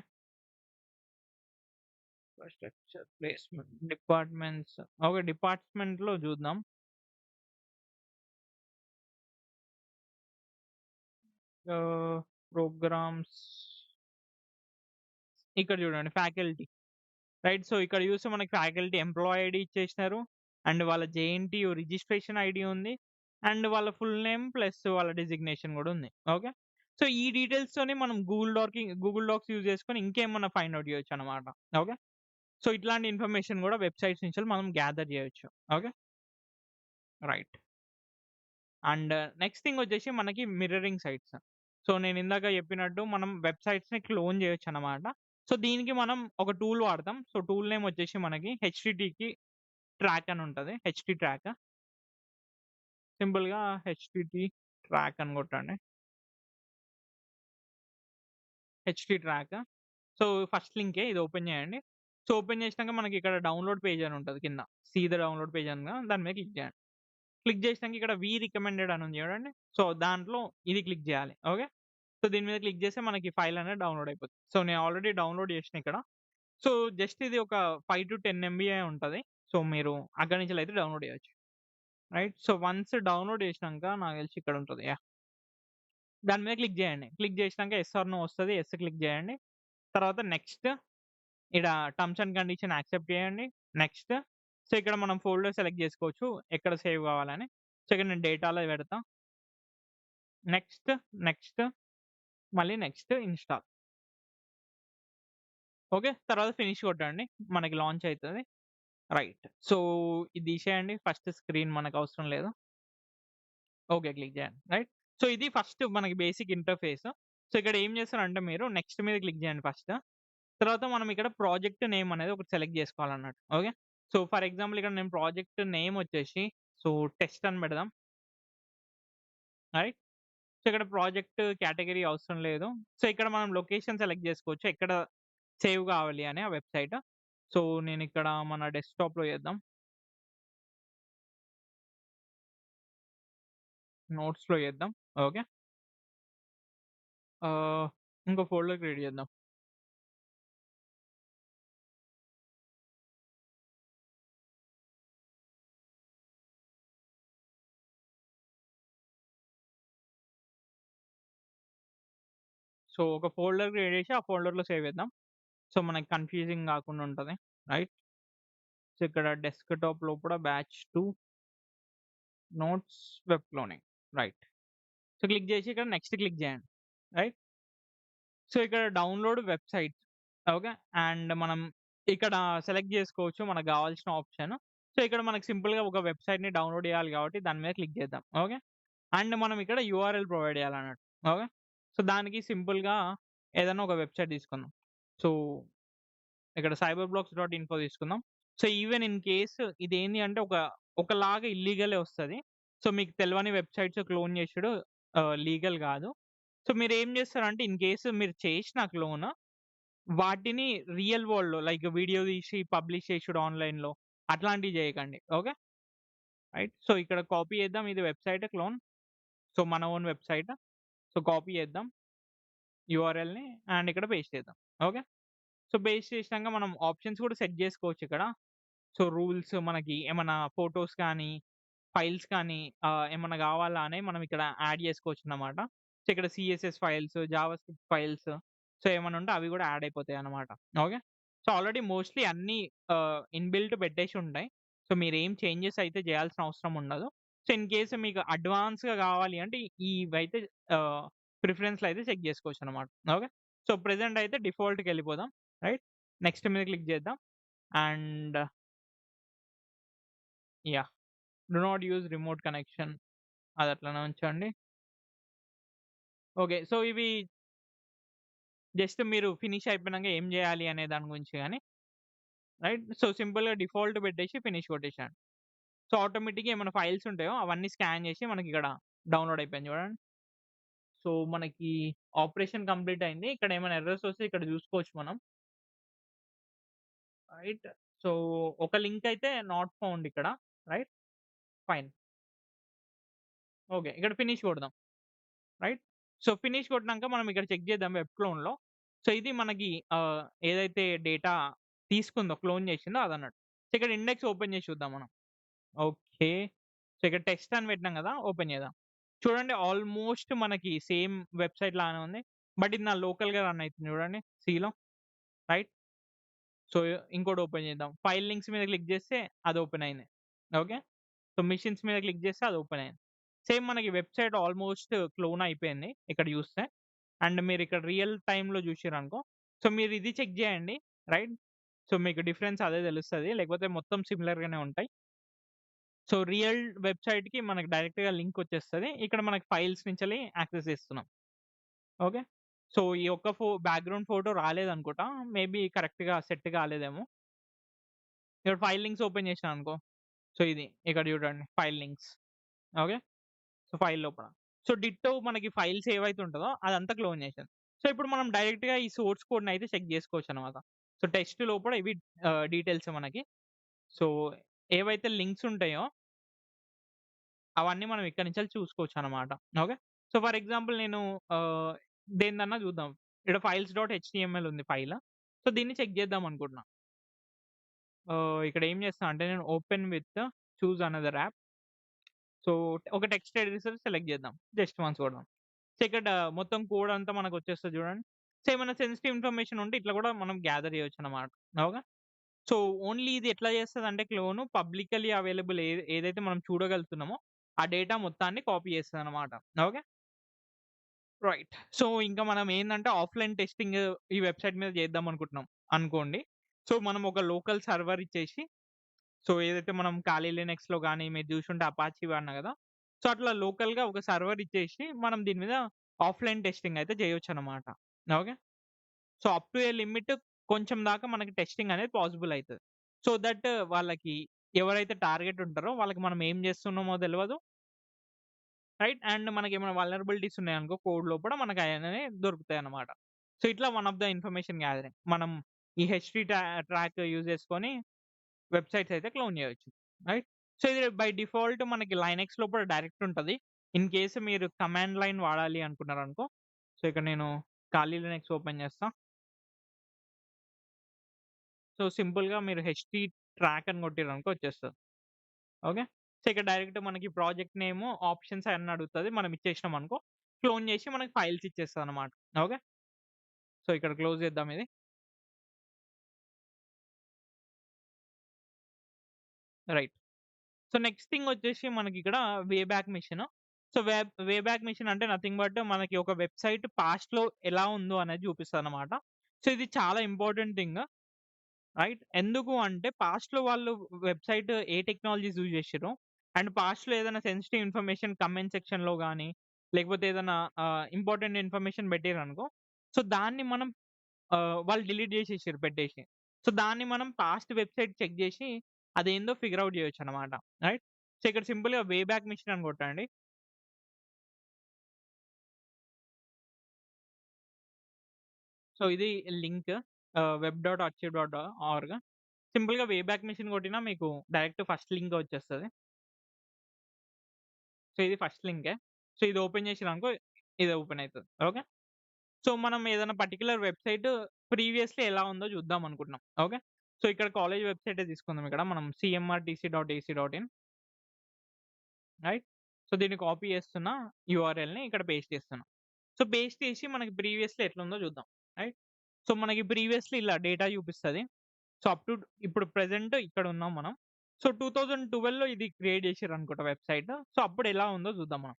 Structure, placement, departments. Okay. డిపార్ట్‌మెంట్‌లో చూద్దాం. ఆహ్, ప్రోగ్రామ్స్ ఇక్కడ చూడండి ఫ్యాకల్టీ. రైట్. సో, ఇక్కడ చూస్తే మనకి ఫ్యాకల్టీ ఎంప్లాయీ ఐడీ ఇచ్చేసినారు. అండ్ వాళ్ళ జేఎన్‌టీయూ రిజిస్ట్రేషన్ ఐడీ ఉంది. అండ్ వాళ్ళ ఫుల్ నేమ్ ప్లస్ వాళ్ళ డెసిగ్నేషన్ గూడా ఉంది. ఓకే. సో, ఈ డీటెయిల్స్‌తోని మనం గూగుల్ డాక్స్ యూజ్ చేసుకొని ఇంకేమన్నా ఫైండ్ ఔట్ చేయొచ్చనమాట. ఓకే. సో, ఇట్లాంటి ఇన్ఫర్మేషన్ గూడా వెబ్‌సైట్స్ నుంచి మనం గ్యాదర్ చేయొచ్చు. Okay. Right. And next thing వచ్చేసి మనకి మిర్రరింగ్ సైట్స్. సో, నేనిందాక చెప్పినట్టు మనం వెబ్‌సైట్స్‌ని క్లోన్ చేయొచ్చనమాట. సో, దీనికి మనం ఒక టూల్ వాడతాం. సో, టూల్ నేమ్ వచ్చేసి మనకి హెచ్‌టిటికి ట్రాక్ అని ఉంటది. HT track. సింపుల్‌గా హెచ్‌టిటి ట్రాక్ అని కొట్టండి. HT track. సో, ఫస్ట్ లింకే ఇది ఓపెన్ చేయండి. సో, ఓపెన్ చేసినాక మనకి ఇక్కడ డౌన్‌లోడ్ పేజ్ అని ఉంటది కింద. సీ ద డౌన్‌లోడ్ పేజ్ అనగా దాని మీద క్లిక్ చేయండి. క్లిక్ చేసినాక ఇక్కడ వి రికమెండెడ్ అని ఉంది చూడండి. సో, దాంట్లో ఇది క్లిక్ చేయాలి. ఓకే. సో, దీని మీద క్లిక్ చేస్తే మనకి ఫైల్ అనేది డౌన్‌లోడ్ అయిపోద్ది. సో, నేను ఆల్రెడీ డౌన్‌లోడ్ చేసిన ఇక్కడ. సో, జస్ట్ ఇది ఒక 5-10 ఎంబీయే ఉంటది. సో, మీరు అక్కడి నుంచెల్లయితే డౌన్‌లోడ్ చేయొచ్చు. రైట్. సో, వన్స్ డౌన్‌లోడ్ చేసినంక నాకు తెలిసి ఇక్కడ ఉంటది. యాహ్! దాని మీద క్లిక్ చేయండి. క్లిక్ చేసినంక యెస్ ఆర్ నో వస్తది. యెస్ క్లిక్ చేయండి. తర్వాత నెక్స్ట్ ఈడ టర్మ్స్ అండ్ కండిషన్ యాక్సెప్ట్ చేయండి. నెక్స్ట్. సో, ఇక్కడ మనం ఫోల్డర్ సెలెక్ట్ చేసుకోవచ్చు. ఎక్కడ సేవ్ కావాలని. సో, ఇక్కడ నేను డేటాలో పెడతా. నెక్స్ట్, నెక్స్ట్, మళ్ళీ నెక్స్ట్ ఇన్‌స్టాల్. ఓకే. తర్వాత ఫినిష్ కొట్టండి. మనకి లాంచ్ అయితది. రైట్. సో, ఇది తీసేయండి. ఫస్ట్ స్క్రీన్ మనకవసరం లేదు. ఓకే. క్లిక్ చేయండి. రైట్. సో, ఇది ఫస్ట్ మనకి బేసిక్ ఇంటర్‌ఫేస్. సో, ఇక్కడ ఏం చేస్తారంటే మీరు నెక్స్ట్ మీద క్లిక్ చేయండి ఫస్ట్. తర్వాత మనం ఇక్కడ ప్రాజెక్ట్ నేమ్ అనేది ఒకటి సెలెక్ట్ చేసుకోవాలన్నట్టు. ఓకే. సో, ఫర్ ఎగ్జాంపుల్ ఇక్కడ నేను ప్రాజెక్ట్ నేమ్ వచ్చేసి సో, టెస్ట్ అని పెడదాం. రైట్. సో, ఇక్కడ ప్రాజెక్ట్ కేటగరీ అవసరం లేదు. సో, ఇక్కడ మనం లొకేషన్ సెలెక్ట్ చేసుకోవచ్చు. ఎక్కడ సేవ్ కావాలి అని ఆ వెబ్‌సైట్. సో, నేనిక్కడ మన డెస్క్‌టాప్‌లో చేద్దాం. నోట్స్‌లో చేద్దాం. ఓకే. ఆహ్, ఇంకో ఫోల్డర్ క్రియేట్ చేద్దాం. సో, ఒక ఫోల్డర్ క్రియేట్ చేసి ఆ ఫోల్డర్‌లో సేవ్ చేద్దాం. సో, మనకి కన్‌ఫ్యూజింగ్ కాకుండా ఉంటది. రైట్. సో, ఇక్కడ డెస్క్‌టాప్ లోపల batch 2 notes web cloning. Right. So, click చేసి ఇక్కడ నెక్స్ట్ క్లిక్ చేయండి. రైట్. సో, ఇక్కడ డౌన్‌లోడ్ వెబ్‌సైట్స్. ఓకే. అండ్ మనం ఇక్కడ సెలెక్ట్ చేసుకోవచ్చు మనకు కావాల్సిన ఆప్షన్. సో, ఇక్కడ మనకు సింపుల్‌గా ఒక వెబ్‌సైట్‌ని డౌన్‌లోడ్ చేయాలి కాబట్టి దాని మీద క్లిక్ చేద్దాం. ఓకే. అండ్ మనం ఇక్కడ యూఆర్ఎల్ ప్రొవైడ్ చేయాలన్నట్టు. ఓకే. సో, దానికి సింపుల్‌గా ఏదైనా ఒక వెబ్‌సైట్ తీసుకుందాం. సో, ఇక్కడ cyberblocks.info తీసుకుందాం. సో, ఈవెన్ ఇన్ కేస్ ఇదేంది అంటే ఒకలాగా ఇల్లీగలే వస్తది. సో, మీకు తెలవని వెబ్‌సైట్స్ క్లోన్ చేసుడు లీగల్ కాదు. సో, మీరేం చేస్తారంటే ఇన్ కేస్ మీరు చేసిన క్లోన్ వాటిని రియల్ వరల్డ్‌లో లైక్ వీడియో తీసి పబ్లిష్ చేసుడు ఆన్‌లైన్‌లో అట్లాంటివి చేయకండి. ఓకే. రైట్. సో, ఇక్కడ కాపీ చేద్దాం. ఇది వెబ్‌సైట్ క్లోన్. సో, మన ఓన్ వెబ్‌సైట్. సో, కాపీ చేద్దాం యూఆర్ఎల్‌ని అండ్ ఇక్కడ పేస్ట్ చేద్దాం. ఓకే. సో, పేస్ట్ చేసినంక మనం ఆప్షన్స్ కూడా సెట్ చేసుకోవచ్చు ఇక్కడ. సో, రూల్స్ మనకి ఏమన్నా ఫోటోస్ కానీ, ఫైల్స్ కానీ ఏమన్నా కావాలా అని మనం ఇక్కడ యాడ్ చేసుకోవచ్చన్నమాట. సో, ఇక్కడ CSS files, JavaScript files so, ఏమన్నా ఉంటే అవి కూడా యాడ్ అయిపోతాయన్నమాట. ఓకే. సో, ఆల్రెడీ మోస్ట్‌లీ అన్నీ ఇన్‌బిల్ట్ పెట్టేసి ఉంటాయి. సో, మీరేం చేంజెస్ అయితే చేయాల్సిన అవసరం ఉండదు. సో, ఇన్ కేస్ మీకు అడ్వాన్స్‌గా కావాలి అంటే ఇవైతే ఆహ్, ప్రిఫరెన్స్‌లో అయితే చెక్ చేసుకోవచ్చన్నమాట. ఓకే. సో, ప్రెజెంట్ అయితే డిఫాల్ట్‌కెళ్ళిపోదాం. రైట్. నెక్స్ట్ మీద క్లిక్ చేద్దాం. And yeah! Do not use remote connection అది అట్లనే ఉంచండి. ఓకే. సో, ఇవి జస్ట్ మీరు ఫినిష్ అయిపోయినంక ఏం చేయాలి అనే దాని గురించి గాని రైట్. సో, సింపుల్‌గా డిఫాల్ట్ పెట్టేసి ఫినిష్ కొట్టేసేయండి. సో, ఆటోమేటిక్‌గా ఏమైనా ఫైల్స్ ఉంటాయో అవన్నీ స్కాన్ చేసి మనకిక్కడ డౌన్‌లోడ్ అయిపోయింది చూడండి. సో, మనకి ఆపరేషన్ కంప్లీట్ అయింది. ఇక్కడ ఏమైనా ఎర్రర్స్ వస్తే ఇక్కడ చూసుకోవచ్చు మనం. రైట్. సో, ఒక లింక్ అయితే నాట్ ఫౌండ్ ఇక్కడ. రైట్. ఫైన్. ఓకే. ఇక్కడ ఫినిష్ కొడదాం. రైట్. సో, ఫినిష్ కొట్టినంక మనం ఇక్కడ చెక్ చేద్దాం వెబ్ క్లోన్‌లో. సో, ఇది మనకి ఏదైతే డేటా తీసుకుందో క్లోన్ చేసిందో అదన్నట్టు. సో, ఇక్కడ ఇండెక్స్ ఓపెన్ చేసి చూద్దాం మనం. ఓకే. సో, ఇక్కడ టెక్స్ట్ అని పెట్టినాం కదా! ఓపెన్ చేద్దాం. చూడండి ఆల్‌మోస్ట్ మనకి సేమ్ వెబ్‌సైట్ లానే ఉంది. బట్ ఇది నా లోకల్‌గా రన్ అయితుంది చూడండి సీలో. రైట్. సో, ఇంకోటి ఓపెన్ చేద్దాం. ఫైల్ లింక్స్ మీద క్లిక్ చేస్తే అది ఓపెన్ అయింది. ఓకే. సో, మెషిన్స్ మీద క్లిక్ చేస్తే అది ఓపెన్ అయింది. సేమ్ మనకి వెబ్‌సైట్ ఆల్‌మోస్ట్ క్లోన్ అయిపోయింది ఇక్కడ చూస్తే. అండ్ మీరిక్కడ రియల్ టైమ్‌లో చూసిర్రనుకో, సో, మీరు ఇది చెక్ చేయండి. రైట్. సో, మీకు డిఫరెన్స్ అదే తెలుస్తది. లేకపోతే మొత్తం సిమిలర్‌గానే ఉంటాయి. సో, రియల్ వెబ్‌సైట్‌కి మనకు డైరెక్ట్‌గా లింక్ వచ్చేస్తది. ఇక్కడ మనకి ఫైల్స్ నుంచెల్లి యాక్సెస్ చేస్తున్నాం. ఓకే. సో, ఈ ఒక్క బ్యాక్‌గ్రౌండ్ ఫోటో రాలేదనుకుంటా. మేబీ కరెక్ట్‌గా సెట్ కాలేదేమో. ఇక్కడ ఫైల్ లింక్స్ ఓపెన్ చేసినాననుకో, సో, ఇది ఇక్కడ చూడండి file links. Okay. So, file లోపల. సో, డిట్టో మనకి ఫైల్స్ ఏవైతే ఉంటదో అదంతా క్లోన్ చేసేది. సో, ఇప్పుడు మనం డైరెక్ట్‌గా ఈ సోర్స్ కోడ్‌నయితే చెక్ చేసుకోవచ్చనమాట. సో, టెక్స్ట్ లోపల ఇవి డీటెయిల్స్ మనకి. సో, ఏవైతే లింక్స్ ఉంటాయో అవన్నీ మనం ఇక్కడి నుంచెల్లి చూసుకోవచ్చనమాట. ఓకే. సో, ఫర్ ఎగ్జాంపుల్ నేను ఆహ్, దేనిదన్నా చూద్దాం. ఇక్కడ ఫైల్స్ డాట్ హెచ్‌టీఎంఎల్ ఉంది ఫైల్. సో, దీన్ని చెక్ చేద్దాం అనుకుంటున్నా. ఇక్కడ ఏం చేస్తా అంటే నేను open with choose another app. So, ఒక టెక్స్ట్ ఎడిటర్ సెలెక్ట్ చేద్దాం. జస్ట్ వన్స్ కొడదాం. సో, ఇక్కడ మొత్తం కోడ్ అంతా మనకొచ్చేస్తది చూడండి. సో, ఏమైనా సెన్సిటివ్ ఇన్ఫర్మేషన్ ఉంటే ఇట్లా కూడా మనం గ్యాదర్ చేయొచ్చనమాట. ఓకే. సో, ఓన్లీ ఇది ఎట్లా చేస్తదంటే క్లోను పబ్లికల్లీ అవైలబుల్ ఏదైతే మనం చూడగలుగుతున్నామో ఆ డేటా మొత్తాన్ని కాపీ చేస్తదనమాట. ఓకే. రైట్. సో, ఇంకా మనం ఏందంటే ఆఫ్‌లైన్ టెస్టింగ్ ఈ వెబ్‌సైట్ మీద చేద్దాం అనుకుంటున్నాం అనుకోండి. సో, మనం ఒక లోకల్ సర్వర్ ఇచ్చేసి సో, ఏదైతే మనం ఖాళీ లినక్స్‌లో గాని మీరు చూసుంటే అపాచీ వాడినా కదా! సో, అట్లా లోకల్‌గా ఒక సర్వర్ ఇచ్చేసి మనం దీని మీద ఆఫ్‌లైన్ టెస్టింగ్ అయితే చేయొచ్చనమాట. Okay. So, up to a limit కొంచెం దాకా మనకి టెస్టింగ్ అనేది పాసిబుల్ అయితది. సో దట్ వాళ్ళకి ఎవరైతే టార్గెట్ ఉంటారో వాళ్ళకి మనం ఏం చేస్తున్నామో తెలవదు. రైట్. అండ్ మనకేమైనా వల్నరబిలిటీస్ ఉన్నాయనుకో కోడ్ లోపల మనకు అయన్నీ దొరుకుతాయన్నమాట. సో, ఇట్లా one of the information gathering. మనం ఈ హెచ్‌టి ట్రాక్ యూజ్ చేసుకొని వెబ్‌సైట్స్ అయితే క్లోన్ చేయొచ్చు. రైట్. సో, ఇది బై డిఫాల్ట్ మనకి లైనక్స్ లోపల డైరెక్ట్ ఉంటది. ఇన్ కేస్ మీరు కమాండ్ లైన్ వాడాలి అనుకున్నారనుకో, సో, ఇక్కడ నేను ఖాళీ లినక్స్ ఓపెన్ చేస్తా. సో, సింపుల్‌గా మీరు హెచ్‌టి ట్రాక్ అని కొట్టిర్రనుకో వచ్చేస్తది. ఓకే. సో, ఇక్కడ డైరెక్ట్ మనకి ప్రాజెక్ట్ నేము, ఆప్షన్స్ అయన్నీ అడుగుతది. మనం ఇచ్చేసినామనుకో, క్లోన్ చేసి మనకి ఫైల్స్ ఇచ్చేస్తదన్నమాట. ఓకే. సో, ఇక్కడ క్లోజ్ చేద్దాం ఇది. రైట్. సో, నెక్స్ట్ థింగ్ వచ్చేసి మనకిక్కడ Wayback Machine. So, Wayback Machine అంటే నథింగ్ బట్ మనకి ఒక వెబ్‌సైట్ పాస్ట్‌లో ఎలా ఉందో అనేది చూపిస్తదన్నమాట. సో, ఇది చాలా ఇంపార్టెంట్ థింగ్. రైట్. ఎందుకు అంటే పాస్ట్‌లో వాళ్ళు వెబ్‌సైట్ ఏ టెక్నాలజీస్ యూజ్ చేసిర్రో అండ్ పాస్ట్‌లో ఏదైనా సెన్సిటివ్ ఇన్ఫర్మేషన్ కామెంట్ సెక్షన్‌లో గాని, లేకపోతే ఏదైనా ఇంపార్టెంట్ ఇన్ఫర్మేషన్ పెట్టిర్రనుకో, సో, దాన్ని మనం వాళ్ళు డిలీట్ చేసేసిర్రు పెట్టేసి. సో, దాన్ని మనం పాస్ట్ వెబ్‌సైట్ చెక్ చేసి అదేందో ఫిగర్ ఔట్ చేయొచ్చనమాట. రైట్. సో, ఇక్కడ సింపుల్‌గా వే బ్యాక్ మిషన్ అని కొట్టండి. సో, ఇది లింక్ web.archive.org. సింపుల్‌గా వే బ్యాక్ మిషన్ కొట్టినా మీకు డైరెక్ట్ ఫస్ట్ లింకే వచ్చేస్తది. సో, ఇది ఫస్ట్ లింకే. సో, ఇది ఓపెన్ చేసిర్రనుకో ఇది ఓపెన్ అయితది. ఓకే. సో, మనం ఏదైనా పర్టిక్యులర్ వెబ్‌సైట్ ప్రీవియస్‌లీ ఎలా ఉందో చూద్దాం అనుకుంటున్నాం. ఓకే. సో, ఇక్కడ కాలేజ్ వెబ్‌సైటే తీసుకుందాం ఇక్కడ మనం cmrtc.ac.in. రైట్. సో, దీన్ని కాపీ చేస్తున్నా యూఆర్ఎల్‌ని ఇక్కడ పేస్ట్ చేస్తున్నా. సో, పేస్ట్ చేసి మనకి ప్రీవియస్‌లో ఎట్లుందో చూద్దాం. రైట్. సో, మనకి ప్రీవియస్‌లీ ఇలా డేటా చూపిస్తది. సో, అప్ టు ఇప్పుడు ప్రెజెంట్ ఇక్కడ ఉన్నాం మనం. సో, 2012లో ఇది క్రియేట్ చేసిర్రనుకుంటా వెబ్‌సైట్. సో, అప్పుడు ఎలా ఉందో చూద్దాం మనం.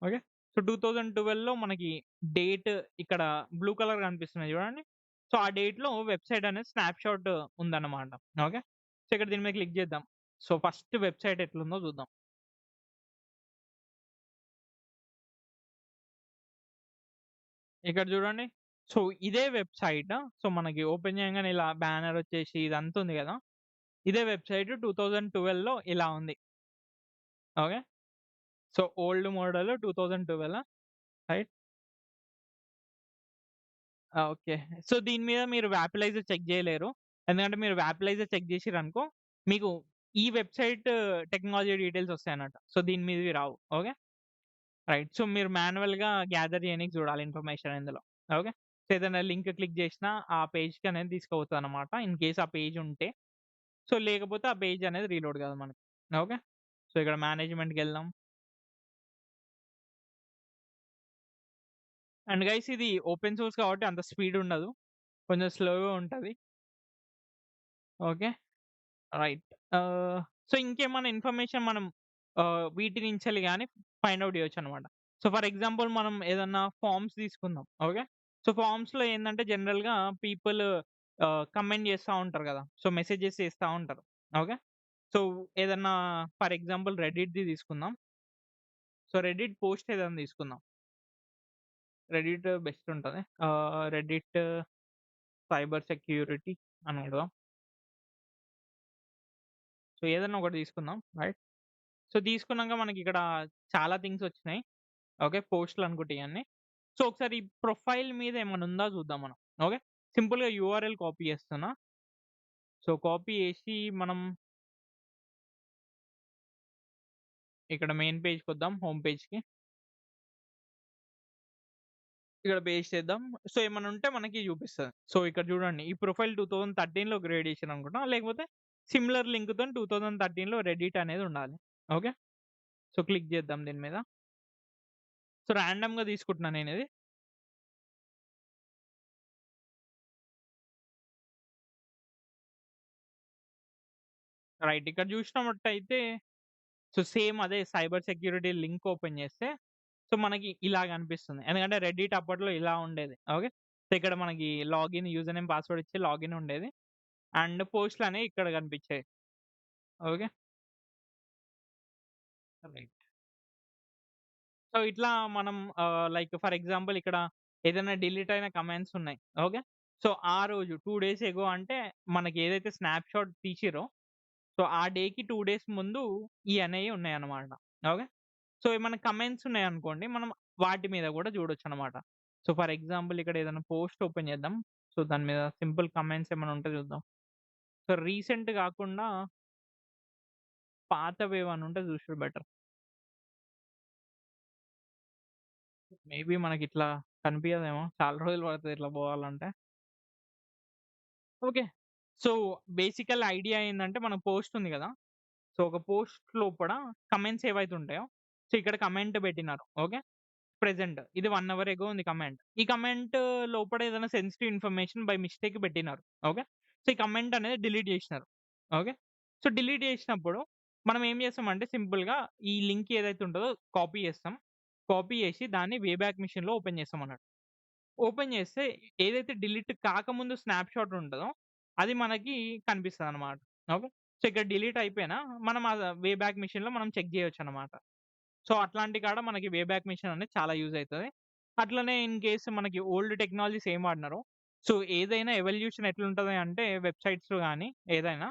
ఓకే. సో, 2012లో మనకి డేట్ ఇక్కడ బ్లూ కలర్ కనిపిస్తున్నాయి చూడండి. సో, ఆ డేట్‌లో వెబ్‌సైట్ అనేది స్నాప్‌షాట్ ఉందన్నమాట. ఓకే. సో, ఇక్కడ దీని మీద క్లిక్ చేద్దాం. సో, ఫస్ట్ వెబ్‌సైట్ ఎట్లుందో చూద్దాం. ఇక్కడ చూడండి. సో, ఇదే వెబ్‌సైట్. సో, మనకి ఓపెన్ చేయంగానే ఇలా బ్యానర్ వచ్చేసి ఇదంతా ఉంది కదా! ఇదే వెబ్‌సైట్ 2012లో ఇలా ఉంది. Okay. So, old model 2012 right. Okay. So, దీని మీద మీరు వాపిలైజర్ చెక్ చేయలేరు. ఎందుకంటే మీరు వాపిలైజర్ చెక్ చేసిర్రనుకో మీకు ఈ వెబ్‌సైట్ టెక్నాలజీ డీటెయిల్స్ వస్తాయన్నమాట. సో, దీని మీదవి రావు. ఓకే. రైట్. సో, మీరు మాన్యువల్‌గా గ్యాదర్ చేయనీకి చూడాలి ఇన్ఫర్మేషన్ ఇందులో. ఓకే. సో, ఏదైనా లింక్ క్లిక్ చేసినా ఆ పేజ్‌కి అనేది తీసుకుపోతదన్నమాట. ఇన్ కేస్ ఆ పేజ్ ఉంటే. సో, లేకపోతే ఆ పేజ్ అనేది రీలోడ్ కాదు మనకి. ఓకే. సో, ఇక్కడ మేనేజ్‌మెంట్‌కెళ్దాం. అండ్ గైస్ ఇది ఓపెన్ సోర్స్ కాబట్టి అంత స్పీడ్ ఉండదు. కొంచెం స్లోగా ఉంటది. ఓకే. రైట్. ఆహ్, సో, ఇంకేమన్నా ఇన్ఫర్మేషన్ మనం వీటి నుంచెల్లి గాని ఫైండ్ ఔట్ చేయొచ్చనమాట. సో, ఫర్ ఎగ్జాంపుల్ మనం ఏదన్నా ఫార్మ్స్ తీసుకుందాం. ఓకే. సో, ఫార్మ్స్‌లో ఏందంటే జనరల్‌గా పీపుల్ కమెంట్ చేస్తా ఉంటారు గదా! సో, మెసేజెస్ చేస్తా ఉంటారు. ఓకే. సో, ఏదన్నా ఫర్ ఎగ్జాంపుల్ రెడ్డిట్‌ది తీసుకుందాం. సో, రెడ్డిట్ పోస్ట్ ఏదైనా తీసుకుందాం. రెడ్డిట్ బెస్ట్ ఉంటది. రెడ్డిట్ సైబర్ సెక్యూరిటీ అని కొడదాం. సో, ఏదన్నా ఒకటి తీసుకుందాం. రైట్. సో, తీసుకున్నాక మనకిక్కడ చాలా థింగ్స్ వచ్చినాయి. ఓకే. పోస్ట్‌లు అనుకుంట ఇయన్నీ. సో, ఒకసారి ఈ ప్రొఫైల్ మీద ఏమన్నా ఉందా చూద్దాం మనం. ఓకే. సింపుల్‌గా యూఆర్ఎల్ కాపీ చేస్తున్నా. సో, కాపీ చేసి మనం ఇక్కడ మెయిన్ పేజ్‌కొద్దాం. హోమ్ పేజ్‌కి. ఇక్కడ పేస్ట్ చేద్దాం. సో, ఏమన్నా ఉంటే మనకి చూపిస్తది. సో, ఇక్కడ చూడండి. ఈ ప్రొఫైల్ 2013లో క్రియేట్ చేసిరనుకుంటా. లేకపోతే సిమిలర్ లింక్‌తోని 2013లో రెడ్డిట్ అనేది ఉండాలి. ఓకే. సో, క్లిక్ చేద్దాం దీని మీద. సో, రాండమ్‌గా తీసుకుంటున్నా నేనిది. రైట్. ఇక్కడ చూసినట్టయితే సో, సేమ్ అదే సైబర్ సెక్యూరిటీ లింక్ ఓపెన్ చేస్తే, సో, మనకి ఇలా కనిపిస్తుంది. ఎందుకంటే రెడ్డిట్ అప్పట్లో ఇలా ఉండేది. ఓకే. సో, ఇక్కడ మనకి లాగిన్, యూజర్ నేమ్, పాస్వర్డ్ ఇచ్చి లాగిన్ ఉండేది. అండ్ పోస్ట్‌లనేవి ఇక్కడ కనిపించాయి. ఓకే. రైట్. సో, ఇట్లా మనం లైక్ ఫర్ ఎగ్జాంపుల్ ఇక్కడ ఏదైనా డిలీట్ అయిన కమెంట్స్ ఉన్నాయి. ఓకే. సో, ఆ రోజు 2 డేస్ ఎగో అంటే మనకి ఏదైతే స్నాప్‌షాట్ తీసిర్రో సో, ఆ డేకి 2 డేస్ ముందు ఇయనేయి ఉన్నాయన్నమాట. ఓకే. సో, ఏమన్నా కమెంట్స్ ఉన్నాయనుకోండి, మనం వాటి మీద గూడా చూడొచ్చనమాట. సో, ఫర్ ఎగ్జాంపుల్ ఇక్కడ ఏదైనా పోస్ట్ ఓపెన్ చేద్దాం. సో, దాని మీద సింపుల్ కమెంట్స్ ఏమైనా ఉంటే చూద్దాం. సో, రీసెంట్ గాకుండా పాతవేవన్నా ఉంటే చూసుడు బెటర్. మేబీ మనకిట్లా కనిపియదేమో. చాలా రోజులు పడతది ఇట్లా పోవాలంటే. ఓకే. సో, బేసికల్ ఐడియా ఏందంటే మన పోస్ట్ ఉంది గదా! సో, ఒక పోస్ట్ లోపల కమెంట్స్ ఏవైతే ఉంటాయో, సో, ఇక్కడ కమెంట్ పెట్టినారు. ఓకే. ప్రెజెంట్. ఇది 1 అవర్ ఎగో ఉంది కమెంట్. ఈ కమెంట్ లోపల ఏదైనా సెన్సిటివ్ ఇన్ఫర్మేషన్ బై మిస్టేక్ పెట్టినారు. ఓకే. సో, ఈ కమెంట్ అనేది డిలీట్ జేసినారు. ఓకే. సో, డిలీట్ జేసినప్పుడు మనం ఏం చేస్తామంటే సింపుల్‌గా ఈ లింక్ ఏదైతే ఉంటదో కాపీ చేస్తాం. కాపీ చేసి దాన్ని వేబ్యాక్ మెషిన్‌లో ఓపెన్ చేస్తామన్నట్టు. ఓపెన్ చేస్తే ఏదైతే డిలీట్ కాకముందు స్నాప్‌షాట్ ఉంటదో అది మనకి కనిపిస్తదన్నమాట. ఓకే. సో, ఇక్కడ డిలీట్ అయిపోయినా మనం వేబ్యాక్ మెషిన్‌లో మనం చెక్ చేయొచ్చన్నమాట. సో, అట్లాంటి కాడ మనకి వేబ్యాక్ మిషన్ అనేది చాలా యూజ్ అయితది. అట్లనే ఇన్ కేస్ మనకి ఓల్డ్ టెక్నాలజీస్ ఏం వాడినారో, సో, ఏదైనా ఎవల్యూషన్ ఎట్లుంటది అంటే వెబ్‌సైట్స్‌లో గాని ఏదైనా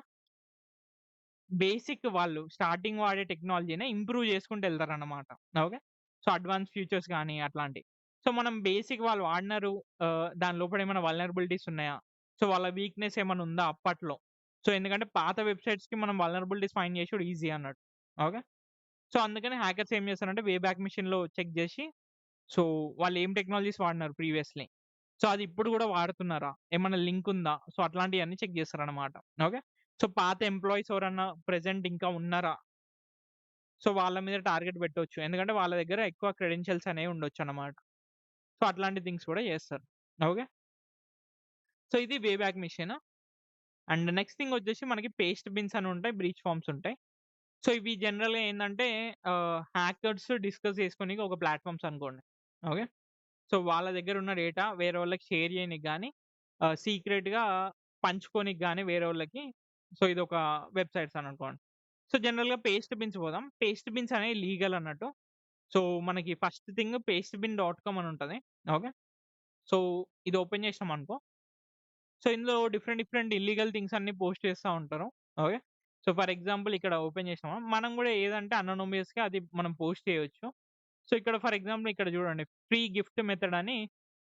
బేసిక్ వాళ్ళు స్టార్టింగ్ వాడే టెక్నాలజీ‌నే ఇంప్రూవ్ చేసుకుంటూ ఎళ్తారన్నమాట. ఓకే. సో, అడ్వాన్స్ ఫీచర్స్ గాని అట్లాంటియి. సో, మనం బేసిక్ వాళ్ళు వాడినారు దాని లోపల ఏమైనా వల్నరబిలిటీస్ ఉన్నాయా? సో, వాళ్ళ వీక్‌నెస్ ఏమన్నా ఉందా అప్పట్లో? సో, ఎందుకంటే పాత వెబ్‌సైట్స్‌కి మనం వల్నరబిలిటీస్ ఫైండ్ చేసుడు ఈజీ అన్నట్టు. ఓకే. సో, అందుకని హ్యాకర్స్ ఏం చేస్తారంటే వేబ్యాక్ మెషిన్‌లో చెక్ జేసి, సో, వాళ్ళు ఏం టెక్నాలజీస్ వాడినారు ప్రీవియస్‌లీ. సో, అది ఇప్పుడు గూడా వాడుతున్నారా? ఏమన్నా లింక్ ఉందా? సో, అట్లాంటియన్నీ చెక్ చేస్తారనమాట. ఓకే. సో, పాత ఎంప్లాయీస్ ఎవరన్నా ప్రెజెంట్ ఇంకా ఉన్నారా? సో, వాళ్ళ మీద టార్గెట్ పెట్టొచ్చు. ఎందుకంటే వాళ్ళ దగ్గర ఎక్కువ క్రెడెన్షియల్స్ అనేవి ఉండొచ్చనమాట. సో, అట్లాంటి థింగ్స్ కూడా చేస్తారు. ఓకే. సో, ఇది వేబ్యాక్ మెషిన్. అండ్ నెక్స్ట్ థింగ్ వచ్చేసి మనకి పేస్ట్ బిన్స్ అని ఉంటాయి. బ్రీచ్ ఫార్మ్స్ ఉంటాయి. సో, ఇవి జనరల్‌గా ఏందంటే హ్యాకర్స్ డిస్కస్ చేసుకోనీకి ఒక ప్లాట్‌ఫార్మ్స్ అనుకోండి. ఓకే. సో, వాళ్ళ దగ్గరున్న డేటా వేరేవాళ్ళకి షేర్ చేయనీకి గాని, సీక్రెట్‌గా పంచుకోనీకి గాని వేరేవోళ్ళకి, సో, ఇదొక వెబ్‌సైట్స్ అని అనుకోండి. సో, జనరల్‌గా పేస్ట్ బిన్స్ పోదాం. పేస్ట్ బిన్స్ అనేవి లీగల్ అన్నట్టు. సో, మనకి ఫస్ట్ థింగ్ పేస్ట్‌బిన్ డాట్ కామ్ అని ఉంటది. ఓకే. సో, ఇది ఓపెన్ చేసినామనుకో, సో, ఇందులో డిఫరెంట్ ఇల్లీగల్ థింగ్స్ అన్నీ పోస్ట్ చేస్తా ఉంటారు. ఓకే. సో, ఫర్ ఎగ్జాంపుల్ ఇక్కడ ఓపెన్ చేసినామా, మనం గూడా ఏదంటే అనోనిమస్‌గా అది మనం పోస్ట్ చేయొచ్చు. సో, ఇక్కడ ఫర్ ఎగ్జాంపుల్ ఇక్కడ చూడండి. ఫ్రీ గిఫ్ట్ మెథడ్ అని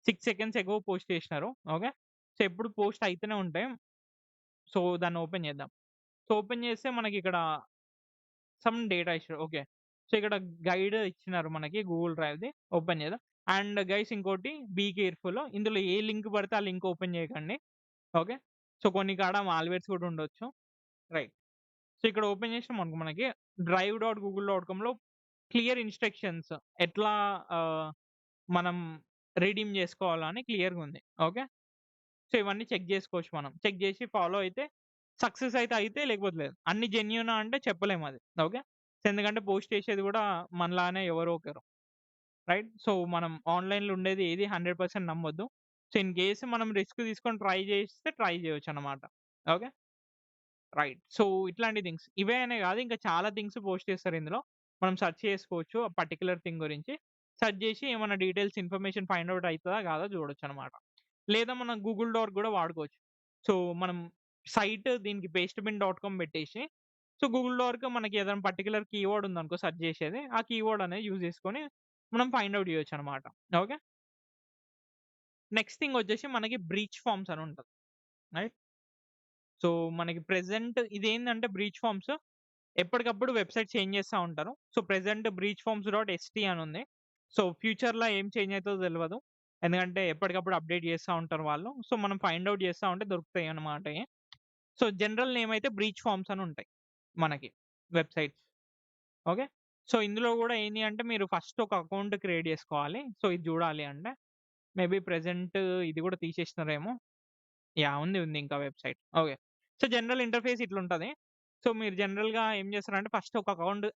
6 సెకండ్స్ ఎగో పోస్ట్ చేసినారు. ఓకే. సో, ఎప్పుడు పోస్ట్ అయితూనే ఉంటాయి. సో, దాన్ని ఓపెన్ చేద్దాం. సో, ఓపెన్ చేస్తే మనకిక్కడ సమ్ డేటా ఇచ్చారు. ఓకే. సో, ఇక్కడ గైడ్ ఇచ్చినారు మనకి గూగుల్ డ్రైవ్‌ది. ఓపెన్ చేద్దాం. అండ్ గైస్ ఇంకోటి బీ కేర్‌ఫుల్. ఇందులో ఏ లింక్ పడితే ఆ లింక్ ఓపెన్ చేయకండి. ఓకే. సో, కొన్ని కాడ మాల్‌వేర్స్ కూడా ఉండొచ్చు. రైట్. సో, ఇక్కడ ఓపెన్ చేసినామనుకో మనకి drive.google.comలో క్లియర్ ఇన్‌స్ట్రక్షన్స్ ఎట్లా ఆహ్, మనం రిడీమ్ చేసుకోవాలా అని క్లియర్‌గుంది. ఓకే. సో, ఇవన్నీ చెక్ జేసుకోవచ్చు మనం. చెక్ జేసి ఫాలో అయితే సక్సెస్ అయితే లేకపోతే లేదు. అన్ని జెన్యూనా అంటే చెప్పలేమది. ఓకే. సో, ఎందుకంటే పోస్ట్ చేసేది గూడా మనలానే ఎవరో ఒకరు. రైట్. సో, మనం ఆన్‌లైన్‌లో ఉండేది ఏది 100% నమ్మొద్దు. సో, ఇన్ కేస్ మనం రిస్క్ తీసుకొని ట్రై చేస్తే ట్రై చేయొచ్చన్నమాట. ఓకే. రైట్. సో, ఇట్లాంటి థింగ్స్. ఇవే అనే గాదు ఇంకా చాలా థింగ్స్ పోస్ట్ చేస్తారు ఇందులో. మనం సెర్చ్ చేసుకోవచ్చు ఆ పర్టిక్యులర్ థింగ్ గురించి. సెర్చ్ జేసి ఏమన్నా డీటెయిల్స్ ఇన్ఫర్మేషన్ ఫైండ్ ఔట్ అయితదా కాదా చూడొచ్చన్నమాట. లేదా మనం గూగుల్ డాక్ గూడా వాడుకోవచ్చు. సో, మనం సైట్ దీనికి పేస్ట్‌బిన్ డాట్ కామ్ పెట్టేసి, సో, గూగుల్ డాక్ మనకి ఏదైనా పర్టిక్యులర్ కీవర్డ్ ఉందనుకో సెర్చ్ చేసేది. ఆ కీవర్డ్ అనేది యూజ్ చేసుకొని మనం ఫైండ్ ఔట్ చేయొచ్చన్నమాట. ఓకే. నెక్స్ట్ థింగ్ వచ్చేసి మనకి బ్రీచ్ ఫార్మ్స్ అని ఉంటది. రైట్. సో, మనకి ప్రెజెంట్ ఇదేందంటే బ్రీచ్ ఫార్మ్స్ ఎప్పటికప్పుడు వెబ్‌సైట్ చేంజ్ చేస్తా ఉంటారు. So, present breach forms dot ST అని ఉంది. సో, ఫ్యూచర్‌లో ఏం చేంజ్ అయితదో తెలవదు. ఎందుకంటే ఎప్పటికప్పుడు అప్‌డేట్ చేస్తా ఉంటారు వాళ్ళు. సో, మనం ఫైండ్ ఔట్ చేస్తా ఉంటే దొరుకుతాయన్నమాట ఇయి. సో, జనరల్ నేమ్ అయితే బ్రీచ్ ఫార్మ్స్ అని ఉంటాయి మనకి వెబ్‌సైట్స్. ఓకే. సో, ఇందులో గూడా ఏంది అంటే మీరు ఫస్ట్ ఒక అకౌంట్ క్రియేట్ చేసుకోవాలి. సో, ఇది చూడాలి అంటే మేబీ ప్రెజెంట్ ఇది గూడా తీసేసినారేమో. యాహ్! ఉంది ఇంకా website. Okay. So, general interface ఇట్లుంటది. సో, మీరు జనరల్‌గా ఏం చేస్తారంటే ఫస్ట్ ఒక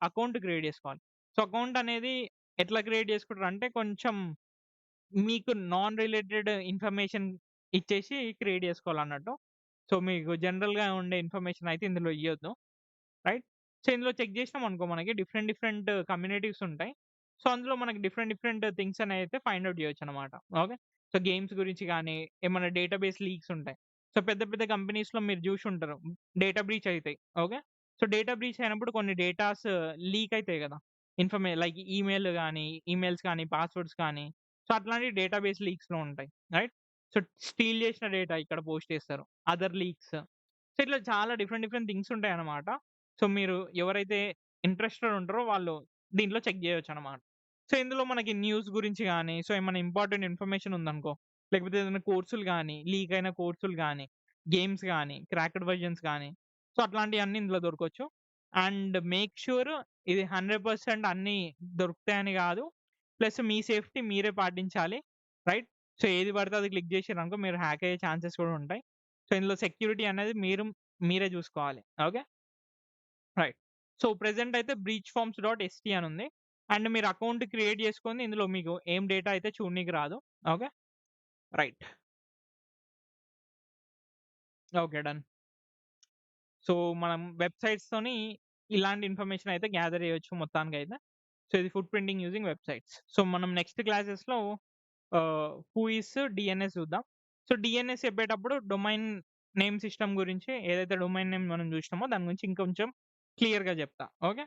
అకౌంట్ క్రియేట్ చేసుకోవాలి. సో, అకౌంట్ అనేది ఎట్లా క్రియేట్ చేసుకుంటారంటే కొంచెం మీకు నాన్ రిలేటెడ్ ఇన్ఫర్మేషన్ ఇచ్చేసి క్రియేట్ చేసుకోవాలన్నట్టు. సో, మీకు జనరల్‌గా ఉండే ఇన్ఫర్మేషన్ అయితే ఇందులో ఇయ్యొద్దు. రైట్. సో, ఇందులో చెక్ చేసినామనుకో మనకి డిఫరెంట్ కమ్యూనిటీస్ ఉంటాయి. సో, అందులో మనకి డిఫరెంట్ థింగ్స్ అనేవైతే ఫైండ్ ఔట్ చేయొచ్చనమాట. ఓకే. సో, గేమ్స్ గురించి గాని, ఏమన్నా డేటాబేస్ లీక్స్ ఉంటాయి. సో, పెద్ద కంపెనీస్‌లో మీరు జూషుంటారు. డేటా బ్రీచ్ అయితాయి. ఓకే. సో, డేటా బ్రీచ్ అయినప్పుడు కొన్ని డేటాస్ లీక్ అయితాయి గదా! లైక్ ఈమెయిల్స్ కానీ, పాస్వర్డ్స్ కానీ, సో, అట్లాంటి డేటాబేస్ లీక్స్‌లో ఉంటాయి. రైట్. సో, స్టీల్ చేసిన డేటా ఇక్కడ పోస్ట్ చేస్తారు. Other leaks. సో, ఇట్లా చాలా డిఫరెంట్ థింగ్స్ ఉంటాయన్నమాట. సో, మీరు ఎవరైతే ఇంట్రెస్టెడ్ ఉంటారో వాళ్ళు దీంట్లో చెక్ జేయొచ్చన్నమాట. సో, ఇందులో మనకి న్యూస్ గురించి గాని, సో, ఏమన్నా ఇంపార్టెంట్ ఇన్ఫర్మేషన్ ఉందనుకో, లేకపోతే ఏదైనా కోర్సులు గాని, లీక్ అయిన కోర్సులు గాని, గేమ్స్ గాని, క్రాక్డ్ వెర్షన్స్ గాని, సో, అట్లాంటియన్నీ ఇందులో దొరకొచ్చు. అండ్ మేక్ ష్యూర్ ఇది 100% అన్నీ దొరుకుతాయని గాదు. ప్లస్ మీ సేఫ్టీ మీరే పాటించాలి. రైట్. సో, ఏది పడితే అది క్లిక్ జేసిర్రనుకో మీరు హ్యాక్ అయ్యే ఛాన్సెస్ కూడా ఉంటాయి. సో, ఇందులో సెక్యూరిటీ అనేది మీరే జూసుకోవాలి. ఓకే. రైట్. సో, ప్రెజెంట్ అయితే బ్రీచ్ ఫార్మ్స్ డాట్ ఎస్‌టి అని ఉంది. అండ్ మీరు అకౌంట్ క్రియేట్ చేసుకొని ఇందులో మీకు ఏం డేటా అయితే చూడనీకి రాదు. Okay. Right. Okay. Done. So, మనం వెబ్‌సైట్స్‌తోని ఇలాంటి ఇన్ఫర్మేషన్ అయితే గ్యాదర్ చేయొచ్చు మొత్తానికైతే. సో, ఇది foot printing using websites. So, మనం నెక్స్ట్ క్లాసెస్‌లో హూ ఈస్ డీఎన్ఎస్ చూద్దాం. సో, డీఎన్ఎస్ చెప్పేటప్పుడు డొమైన్ నేమ్ సిస్టమ్ గురించి ఏదైతే డొమైన్ నేమ్ మనం చూసినామో దాని గురించి ఇంకొంచెం క్లియర్‌గా చెప్తా. ఓకే.